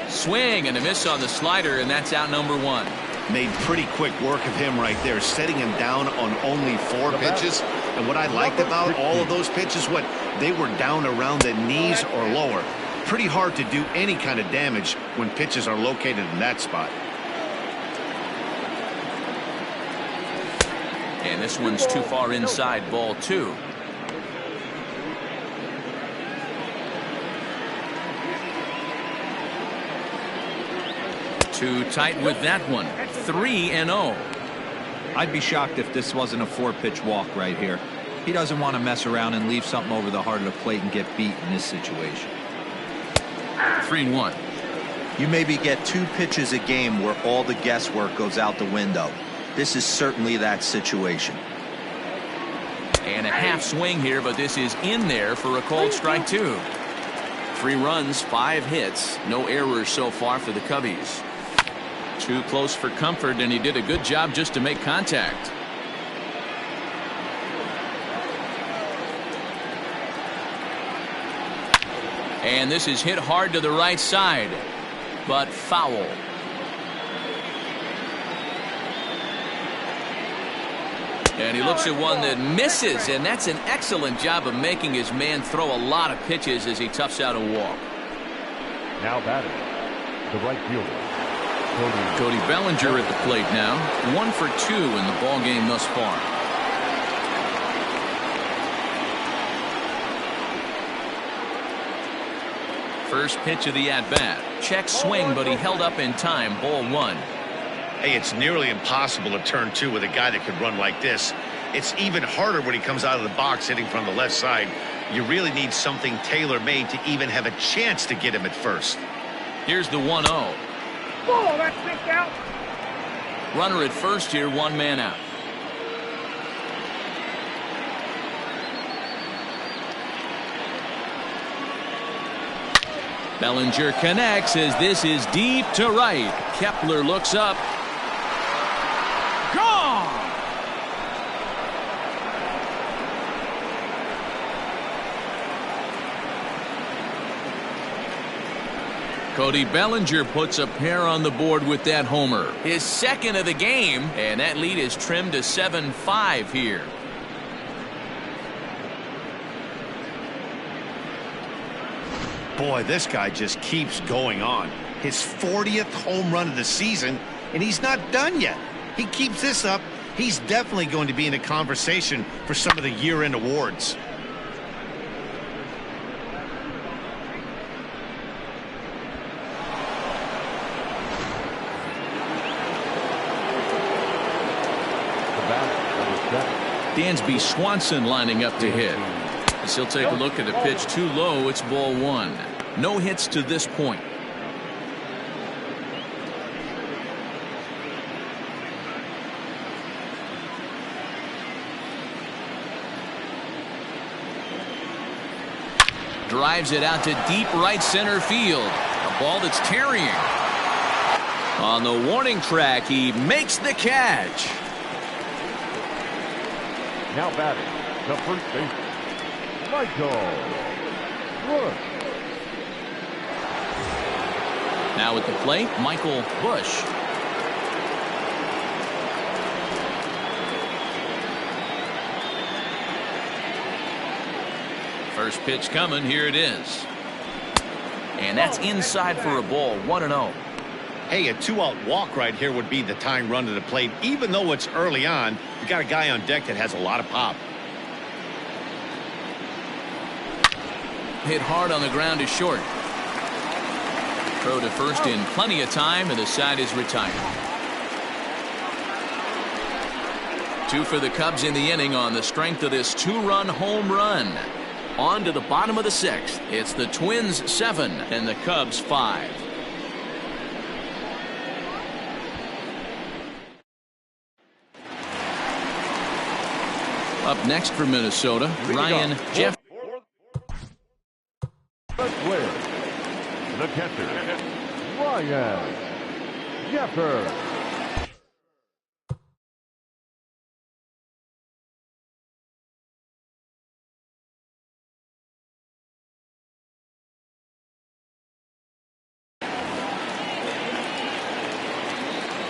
Swing and a miss on the slider, and that's out number 1.
Made pretty quick work of him right there, setting him down on only 4 pitches. And what I liked about all of those pitches, what they were down around the knees or lower. Pretty hard to do any kind of damage when pitches are located in that spot.
And this one's too far inside, ball 2. Too tight with that one. 3-0.
I'd be shocked if this wasn't a 4-pitch walk right here. He doesn't want to mess around and leave something over the heart of the plate and get beat in this situation.
3-1.
You maybe get 2 pitches a game where all the guesswork goes out the window. This is certainly that situation.
And a half swing here, but this is in there for a called strike 2. 3 runs, 5 hits, no errors so far for the Cubbies. Too close for comfort, and he did a good job just to make contact. And this is hit hard to the right side, but foul. And he looks at one that misses, and that's an excellent job of making his man throw a lot of pitches as he toughs out a walk.
Now batting, the right fielder,
Cody Bellinger at the plate now. 1 for 2 in the ball game thus far. First pitch of the at-bat. Check swing, but he held up in time. Ball 1.
Hey, it's nearly impossible to turn 2 with a guy that could run like this. It's even harder when he comes out of the box hitting from the left side. You really need something tailor-made to even have a chance to get him at first.
Here's the 1-0.
Oh, that's picked out.
Runner at first here, 1 man out. Bellinger connects as this is deep to right. Kepler looks up. Gone! Cody Bellinger puts a pair on the board with that homer. His second of the game, and that lead is trimmed to 7-5 here.
Boy, this guy just keeps going on. His 40th home run of the season, and he's not done yet. He keeps this up, he's definitely going to be in the conversation for some of the year-end awards.
Dansby Swanson lining up to hit. As he'll take a look at the pitch too low, it's ball 1. No hits to this point. Drives it out to deep right center field. A ball that's tarrying. On the warning track, he makes the catch.
Now batting, the first baseman, Michael Bush.
Now at the plate, Michael Bush. First pitch coming, here it is. And that's inside for a ball, 1-0.
Hey, a 2-out walk right here would be the tying run to the plate. Even though it's early on, you got a guy on deck that has a lot of pop.
Hit hard on the ground is short. Throw to first in plenty of time, and the side is retired. 2 for the Cubs in the inning on the strength of this 2-run home run. On to the bottom of the 6th. It's the Twins 7 and the Cubs 5. Up next for Minnesota, Ryan Jeff.
The catcher, Ryan Jeffers.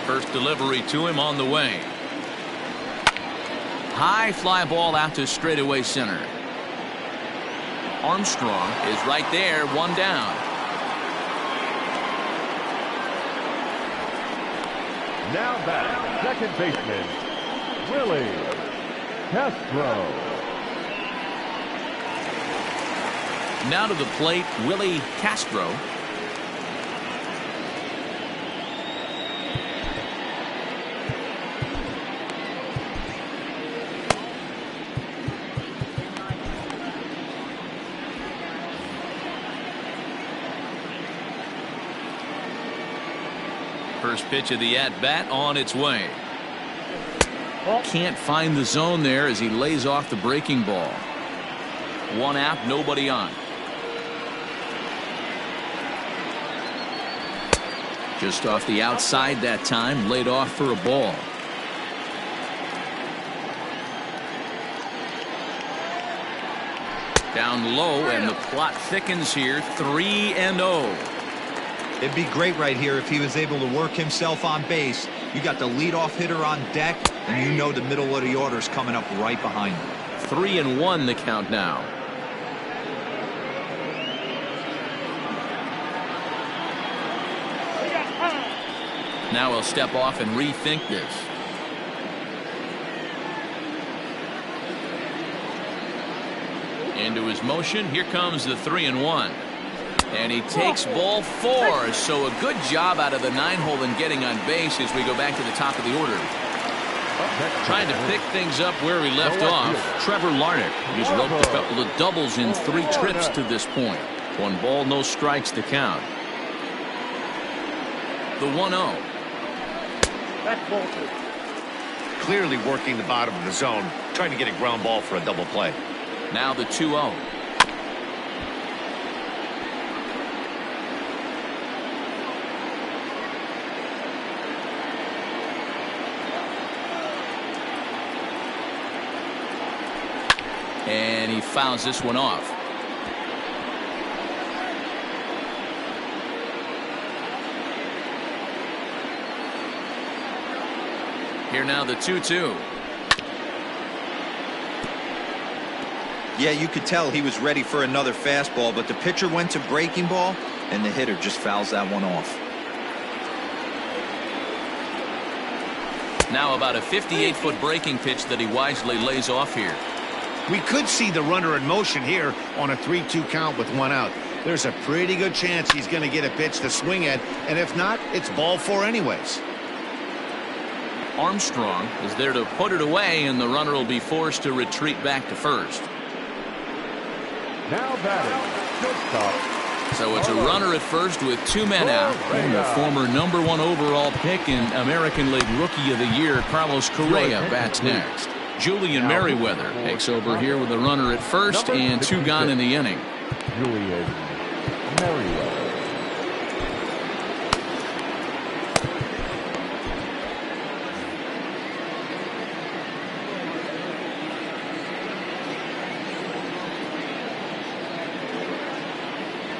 First delivery to him on the way. High fly ball out to straightaway center. Armstrong is right there, 1 down.
Now back, second baseman, Willie Castro.
Now to the plate, Willie Castro. First pitch of the at-bat on its way. Can't find the zone there as he lays off the breaking ball. 1 out, nobody on. Just off the outside that time, laid off for a ball. Down low, and the plot thickens here, 3-0.
It'd be great right here if he was able to work himself on base. You got the leadoff hitter on deck, and you know the middle of the order's coming up right behind him.
3-1 the count now. Now he'll step off and rethink this. Into his motion, here comes the 3-1. And he takes ball 4, so a good job out of the 9-hole in getting on base as we go back to the top of the order.
Trying to pick things up where he left off, Trevor Larnach. He's roped a couple of doubles in 3 trips to this point. 1 ball, no strikes to count.
The 1-0.
That's ball 2.
Clearly working the bottom of the zone, trying to get a ground ball for a double play.
Now the 2-0. And he fouls this one off. Here now the 2-2.
Yeah, you could tell he was ready for another fastball, but the pitcher went to breaking ball, and the hitter just fouls that one off.
Now about a 58-foot breaking pitch that he wisely lays off here.
We could see the runner in motion here on a 3-2 count with 1 out. There's a pretty good chance he's going to get a pitch to swing at, and if not, it's ball 4 anyways.
Armstrong is there to put it away, and the runner will be forced to retreat back to first.
Now batting, shortstop.
So it's a runner at first with 2 men out. And the former #1 overall pick in American League Rookie of the Year, Carlos Correa, bats next. Julian Merriweather takes over here with a runner at first and 2 gone in the inning.
Julian Merriweather.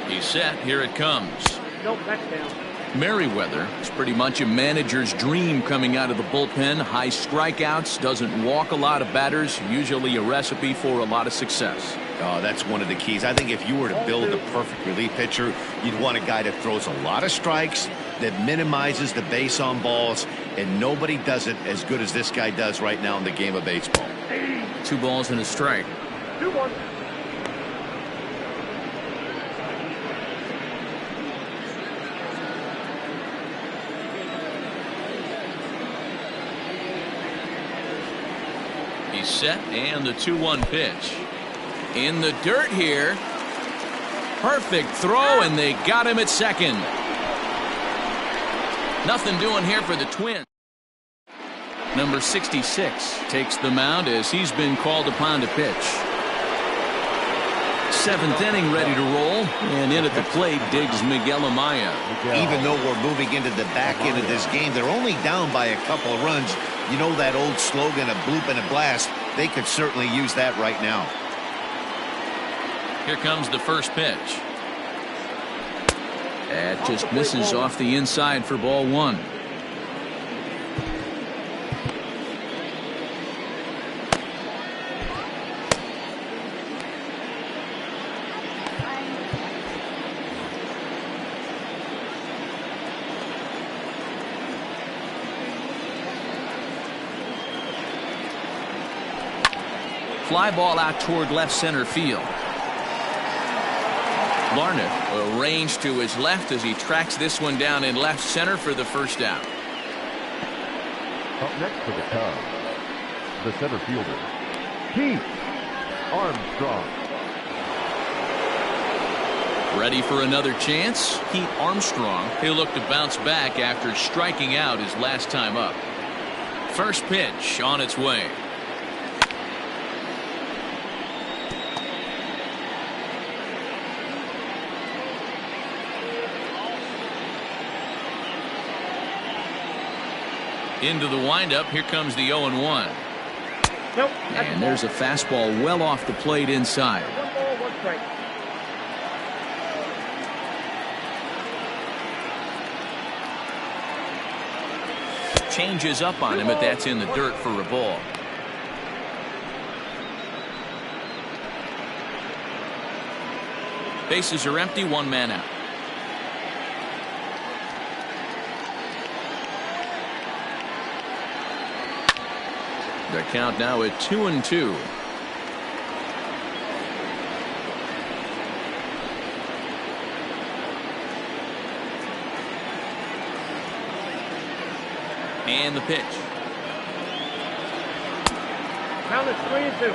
He's set. Here it comes.
Nope, that's down.
Merriweather is pretty much a manager's dream coming out of the bullpen. High strikeouts, doesn't walk a lot of batters, usually a recipe for a lot of success.
Oh, that's one of the keys. I think if you were to build a perfect relief pitcher, you'd want a guy that throws a lot of strikes, that minimizes the base on balls, and nobody does it as good as this guy does right now in the game of baseball.
2 balls and a strike.
2-1.
He's set, and the 2-1 pitch. In the dirt here. Perfect throw, and they got him at second. Nothing doing here for the Twins. Number 66 takes the mound as he's been called upon to pitch. 7th inning ready to roll, and in at the plate digs Miguel Amaya.
Even though we're moving into the back end of this game, they're only down by a couple of runs. You know that old slogan, a bloop and a blast. They could certainly use that right now.
Here comes the first pitch. That just misses off the inside for ball 1. Fly ball out toward left center field. Larnach arranged to his left as he tracks this one down in left center for the first out.
Up next for the Cubs, the center fielder, Keith Armstrong.
Ready for another chance? Pete Armstrong. He'll look to bounce back after striking out his last time up. First pitch on its way. Into the windup. Here comes the 0-1.
Nope.
And there's a fastball well off the plate inside.
1 ball, 1 strike.
Changes up on him, but that's in the dirt for a ball. Bases are empty, 1 man out. The count now at 2-2.
And the pitch.
Count is 3-2.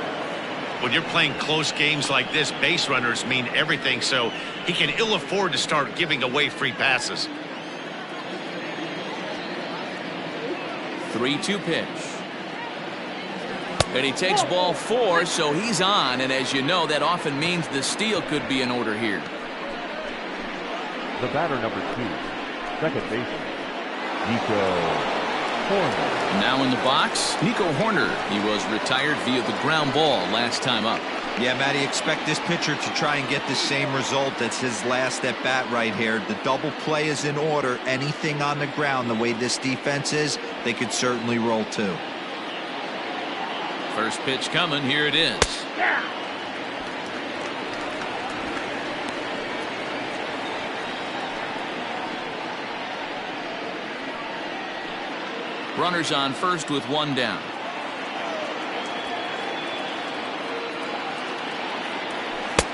When you're playing close games like this, base runners mean everything, so he can ill afford to start giving away free passes.
3-2 pitch. And he takes ball 4, so he's on, and as you know, that often means the steal could be in order here.
The batter, number 2, second baseman, Nico Horner.
Now in the box, Nico Horner. He was retired via the ground ball last time up.
Yeah, Matty, expect this pitcher to try and get the same result. That's his last at bat right here. The double play is in order. Anything on the ground, the way this defense is, they could certainly roll too.
First pitch coming. Here it is.
Yeah.
Runners on first with 1 down.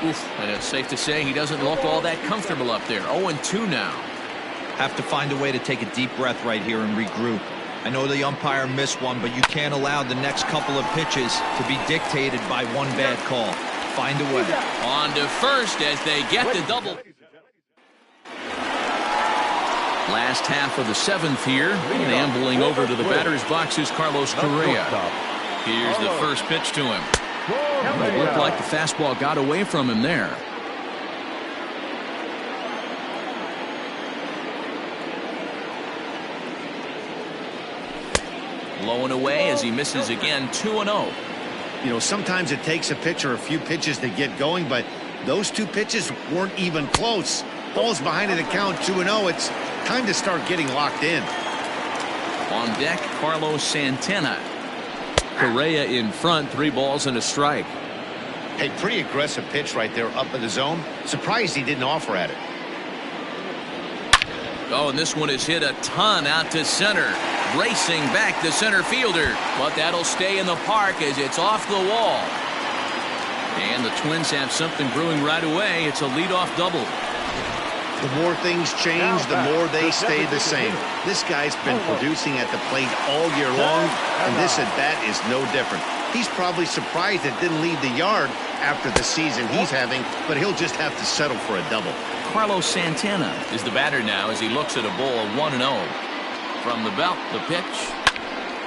Oof, and it's safe to say he doesn't look all that comfortable up there. 0-2 now.
Have to find a way to take a deep breath right here and regroup. I know the umpire missed one, but you can't allow the next couple of pitches to be dictated by one bad call. Find a way.
On to first as they get the double. Last half of the 7th here, and ambling over to the batter's box is Carlos Correa. Here's the first pitch to him. It looked like the fastball got away from him there. Low and away as he misses again. 2-0.
You know, sometimes it takes a pitcher a few pitches to get going, but those 2 pitches weren't even close. Ball's behind in the count, 2-0. It's time to start getting locked in.
On deck, Carlos Santana. Correa in front, 3 balls and a strike.
Hey, pretty aggressive pitch right there up in the zone. Surprised he didn't offer at it.
Oh, and this one is hit a ton out to center. Racing back the center fielder. But that'll stay in the park as it's off the wall. And the Twins have something brewing right away. It's a leadoff double.
The more things change, the more they stay the same. This guy's been producing at the plate all year long, and this at-bat is no different. He's probably surprised it didn't leave the yard after the season he's having, but he'll just have to settle for a double.
Carlos Santana is the batter now as he looks at a ball 1-0. From the belt, the pitch,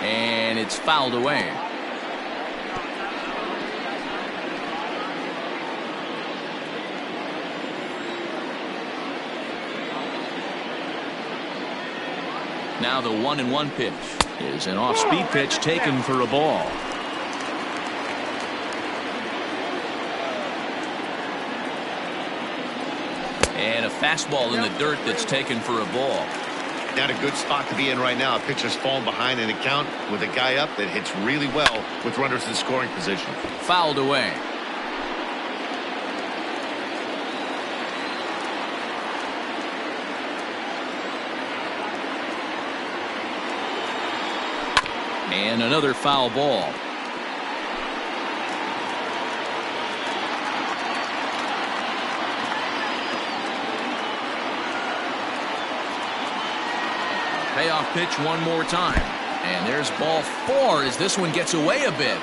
and it's fouled away. Now the 1-1 pitch is an off-speed pitch taken for a ball. And a fastball in the dirt that's taken for a ball.
Not a good spot to be in right now. A pitcher's falling behind in a count with a guy up that hits really well with runners in scoring position.
Fouled away. And another foul ball. Payoff pitch one more time. And there's ball 4 as this one gets away a bit.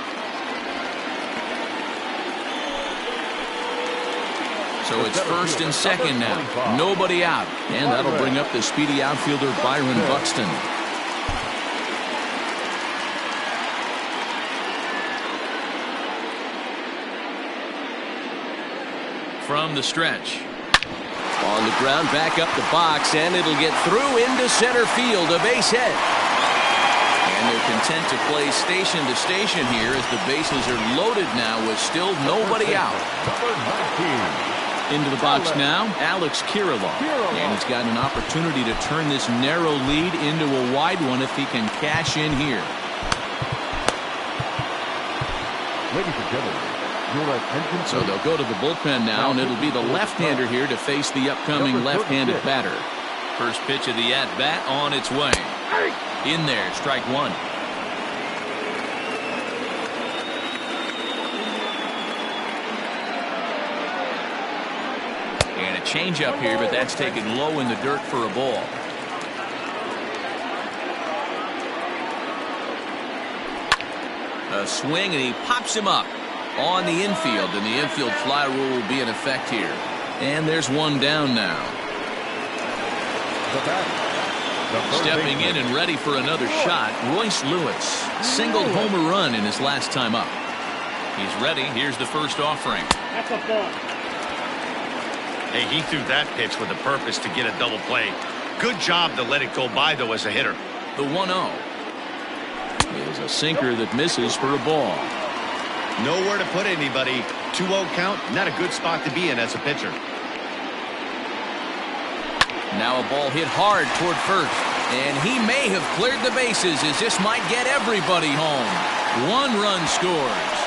So it's first and second now. Nobody out. And that'll bring up the speedy outfielder Byron Buxton. From the stretch. On the ground, back up the box, and it'll get through into center field, a base hit. And they're content to play station to station here as the bases are loaded now with still nobody out. Into the box now, Alex Kirilloff. And he's got an opportunity to turn this narrow lead into a wide one if he can cash in here.
Ladies and gentlemen,
so they'll go to the bullpen now, and it'll be the left-hander here to face the upcoming left-handed batter. First pitch of the at-bat on its way. In there, strike 1. And a changeup here, but that's taken low in the dirt for a ball.
A swing, and he pops him up on the infield, and the infield fly rule will be in effect here. And there's one down now. Stepping in and ready for another shot, Royce Lewis singled home a run in his last time up. He's ready. Here's the first offering.
That's a ball.
Hey, he threw that pitch with a purpose to get a double play. Good job to let it go by, though, as a hitter.
The 1-0 is a sinker that misses for a ball.
Nowhere to put anybody. 2-0 count, not a good spot to be in as a pitcher.
Now a ball hit hard toward first, and he may have cleared the bases as this might get everybody home. 1 run scores.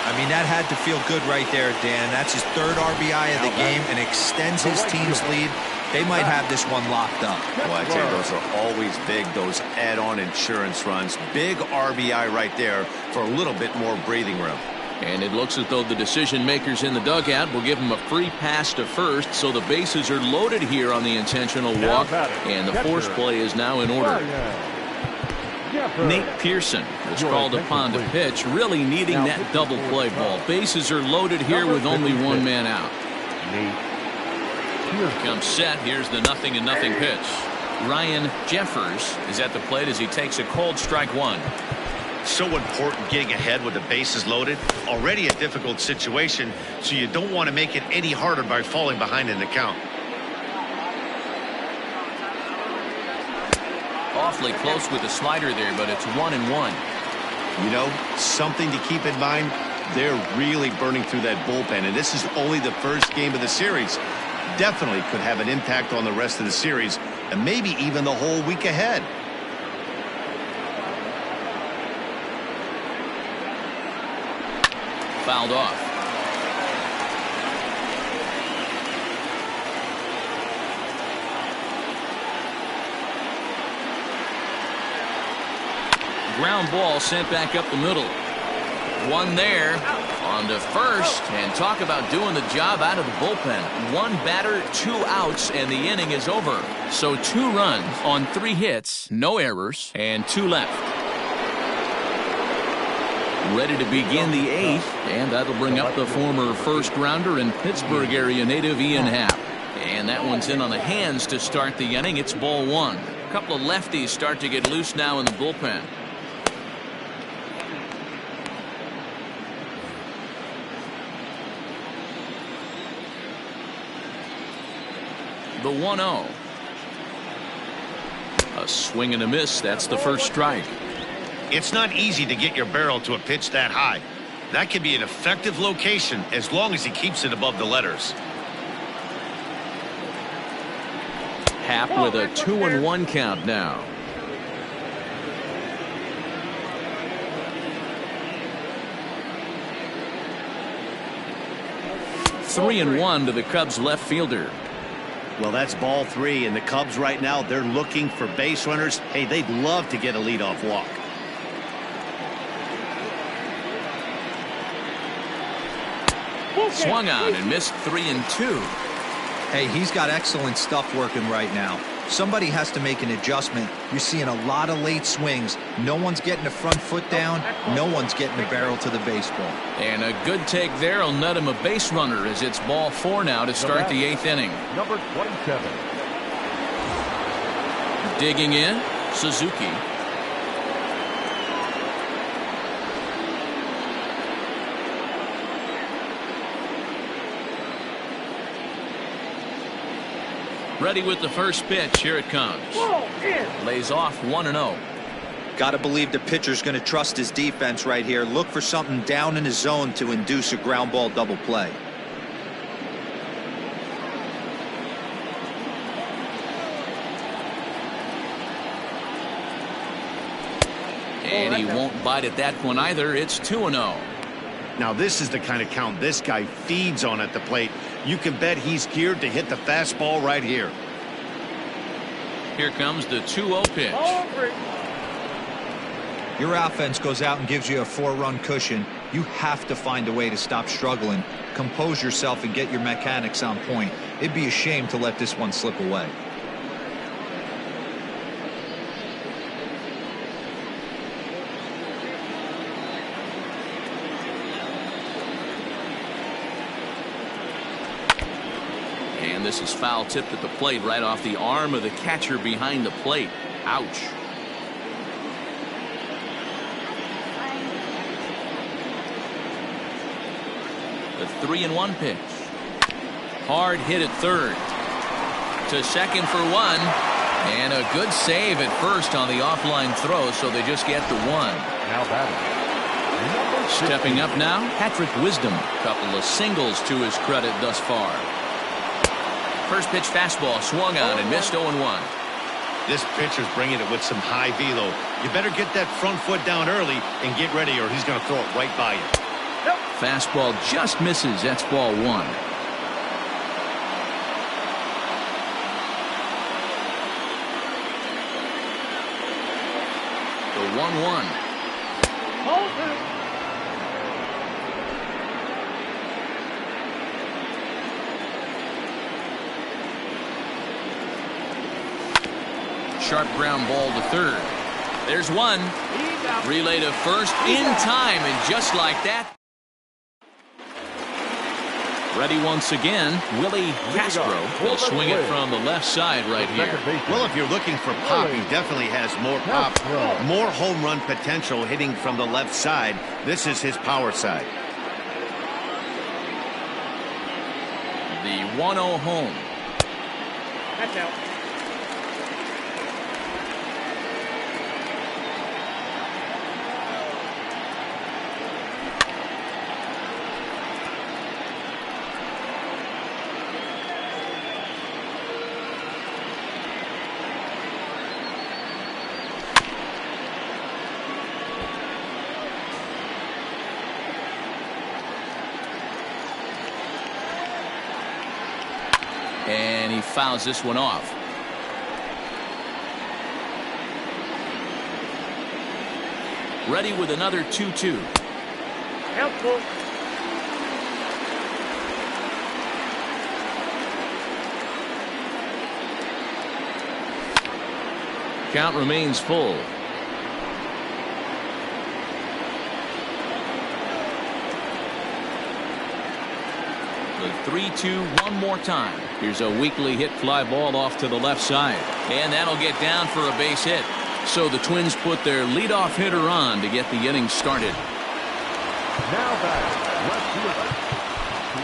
I mean, that had to feel good right there, Dan. That's his 3rd RBI of the game and extends his team's lead. They might have this one locked up.
Well, I tell you, those are always big, those add-on insurance runs. Big RBI right there for a little bit more breathing room.
And it looks as though the decision makers in the dugout will give him a free pass to first, so the bases are loaded here on the intentional walk, and the force play is now in order. Nate Pearson was called upon to pitch, really needing that double play ball. Bases are loaded here with only 1 man out. Comes set. Here's the 0-0 pitch. Ryan Jeffers is at the plate as he takes a cold strike 1.
So important getting ahead with the bases loaded. Already a difficult situation, so you don't want to make it any harder by falling behind in the count.
Awfully close with the slider there, but it's 1-1.
You know, something to keep in mind, they're really burning through that bullpen, and this is only the first game of the series. Definitely could have an impact on the rest of the series, and maybe even the whole week ahead.
Fouled off. Ground ball sent back up the middle. 1 there. On to first, and talk about doing the job out of the bullpen. 1 batter, 2 outs, and the inning is over. So 2 runs on 3 hits, no errors, and 2 left. Ready to begin the 8th, and that'll bring up the former first-rounder and Pittsburgh area native Ian Happ. And that one's in on the hands to start the inning. It's ball 1. A couple of lefties start to get loose now in the bullpen. The 1-0. A swing and a miss. That's the first strike.
It's not easy to get your barrel to a pitch that high. That can be an effective location as long as he keeps it above the letters.
Happ with a 2-1 count now. Three and 1 to the Cubs left fielder.
Well, that's ball 3, and the Cubs right now, they're looking for base runners. Hey, they'd love to get a leadoff walk.
Swung on and missed 3 and 2.
Hey, he's got excellent stuff working right now. Somebody has to make an adjustment. You're seeing a lot of late swings. No one's getting the front foot down. No one's getting the barrel to the baseball.
And a good take there will net him a base runner as it's ball 4 now to start the 8th inning.
Number 27.
Digging in, Suzuki. Ready with the first pitch. Here it comes. Lays off 1-0.
Got to believe the pitcher's going to trust his defense right here. Look for something down in his zone to induce a ground ball double play.
And he won't bite at that one either. It's 2-0.
Now this is the kind of count this guy feeds on at the plate. You can bet he's geared to hit the fastball right here.
Here comes the 2-0 pitch.
Your offense goes out and gives you a 4-run cushion. You have to find a way to stop struggling. Compose yourself and get your mechanics on point. It'd be a shame to let this one slip away.
And this is foul tipped at the plate right off the arm of the catcher behind the plate. Ouch. The 3-1 pitch. Hard hit at third. To second for one. And a good save at first on the offline throw, so they just get the one.
Now batting.
Stepping up now, Patrick Wisdom. Couple of singles to his credit thus far. First pitch fastball swung on and missed 0-1.
This pitcher's bringing it with some high velo. You better get that front foot down early and get ready, or he's going to throw it right by you.
Fastball just misses. That's ball one. The 1-1. Sharp ground ball to third. There's one. Relay to first in time, and just like that. Ready once again. Willie Castro will swing it from the left side right here.
Well, if you're looking for pop, he definitely has more pop, more home run potential hitting from the left side. This is his power side.
The 1-0 home.
That's out.
And he fouls this one off. Ready with another 2-2.
Helpful.
Count remains full. The 3-2 one more time. Here's a weakly hit fly ball off to the left side. And that'll get down for a base hit. So the Twins put their leadoff hitter on to get the inning started.
Now back, left fielder.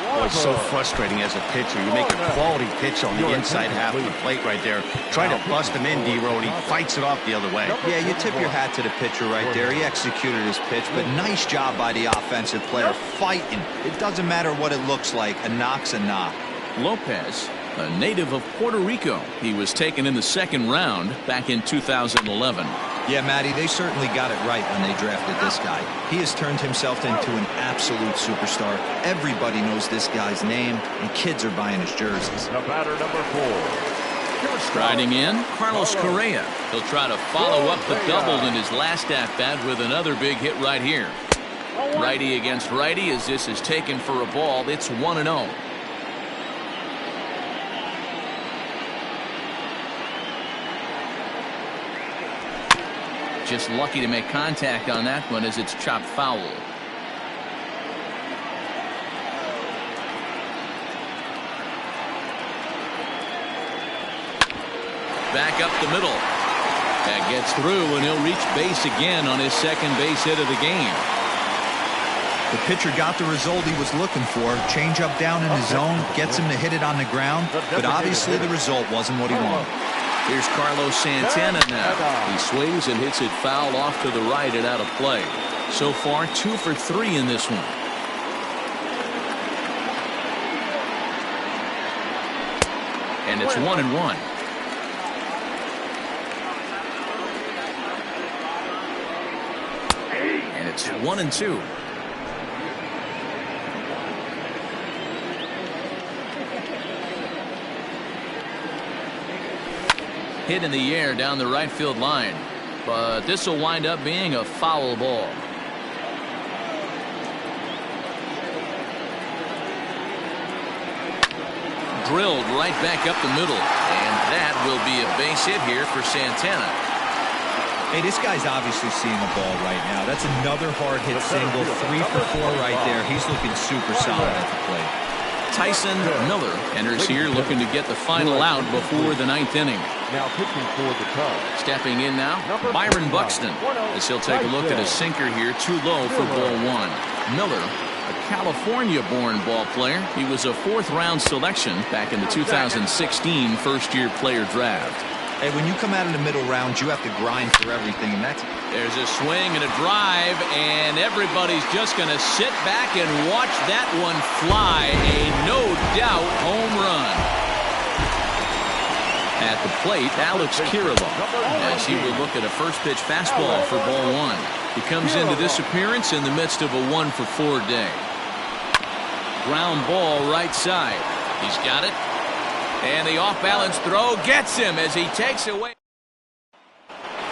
Oh, it's so frustrating as a pitcher. You make a quality pitch on the inside half of the plate right there. Try to bust him in, D-Road. He fights it off the other way.
Yeah, you tip your hat to the pitcher right there. He executed his pitch, but nice job by the offensive player fighting. It doesn't matter what it looks like. A knock's a knock.
Lopez, a native of Puerto Rico. He was taken in the second round back in 2011.
Yeah, Matty, they certainly got it right when they drafted this guy. He has turned himself into an absolute superstar. Everybody knows this guy's name, and kids are buying his jerseys.
The batter, number 4.
Striding in, Carlos Correa. He'll try to follow up the double in his last at-bat with another big hit right here. Righty against righty as this is taken for a ball. It's 1-0. Just lucky to make contact on that one as it's chopped foul. Back up the middle. That gets through, and he'll reach base again on his second base hit of the game.
The pitcher got the result he was looking for. Change up down in his zone, gets him to hit it on the ground, but obviously the result wasn't what he wanted.
Here's Carlos Santana now. He swings and hits it foul off to the right and out of play. So far, 2 for 3 in this one. And it's 1-1. And it's 1-2. Hit in the air down the right field line, but this will wind up being a foul ball. Drilled right back up the middle, and that will be a base hit here for Santana.
Hey, this guy's obviously seeing the ball right now. That's another hard hit single, 3 for 4 right there. He's looking super solid at the plate.
Tyson Miller enters here looking to get the final out before the 9th inning.
Now pitching for the Cubs.
Stepping in now, Byron Buxton, as he'll take a look at his sinker here, too low for ball 1. Miller, a California-born ball player. He was a 4th-round selection back in the 2016 first-year player draft.
Hey, when you come out of the middle round, you have to grind for everything, and
There's a swing and a drive, and everybody's just going to sit back and watch that one fly. A no-doubt home run. At the plate, Alex Kirilloff, as he will look at a first-pitch fastball for ball 1. He comes into this appearance in the midst of a 1-for-4 day. Ground ball right side. He's got it. And the off-balance throw gets him as he takes away.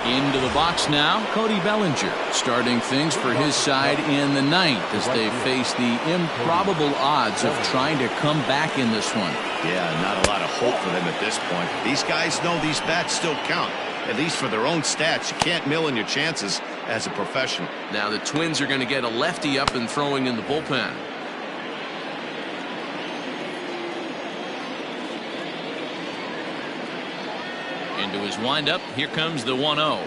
Into the box now, Cody Bellinger, starting things for his side in the 9th as they face the improbable odds of trying to come back in this one.
Yeah, not a lot of hope for them at this point. These guys know these bats still count, at least for their own stats. You can't mill in your chances as a professional.
Now the Twins are going to get a lefty up and throwing in the bullpen. Into his windup, here comes the 1-0.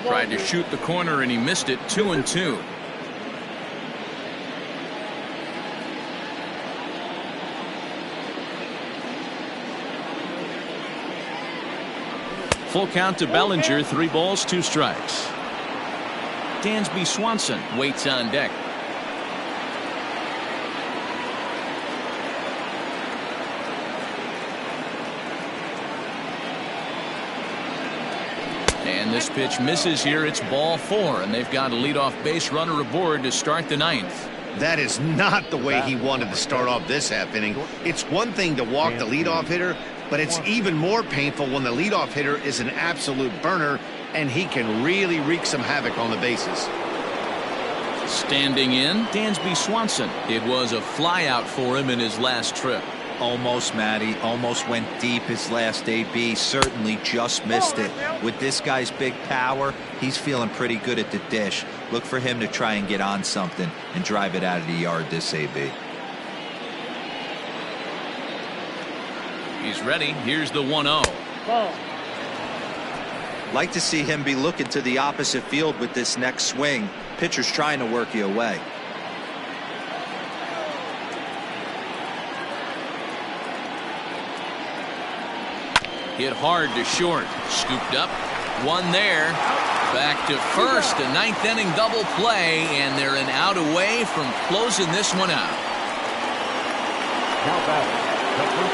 Tried to shoot the corner and he missed it. 2-2. Full count to Bellinger. 3 balls, 2 strikes. Dansby Swanson waits on deck. And this pitch misses here. It's ball 4, and they've got a leadoff base runner aboard to start the 9th.
That is not the way he wanted to start off this half inning. It's one thing to walk the leadoff hitter, but it's even more painful when the leadoff hitter is an absolute burner, and he can really wreak some havoc on the bases.
Standing in, Dansby Swanson. It was a flyout for him in his last trip.
Almost, Matty. Almost went deep his last AB. Certainly just missed it. With this guy's big power, he's feeling pretty good at the dish. Look for him to try and get on something and drive it out of the yard this AB.
He's ready. Here's the 1-0.
Like to see him be looking to the opposite field with this next swing. Pitcher's trying to work you away.
Hit hard to short. Scooped up. One there. Back to first. A 9th inning double play, and they're an out away from closing this one out.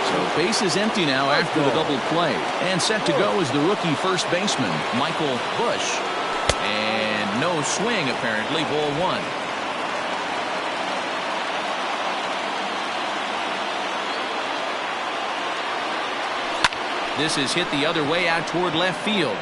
So base is empty now after the double play. And set to go is the rookie first baseman, Michael Bush. And no swing, apparently, ball 1. This is hit the other way out toward left field.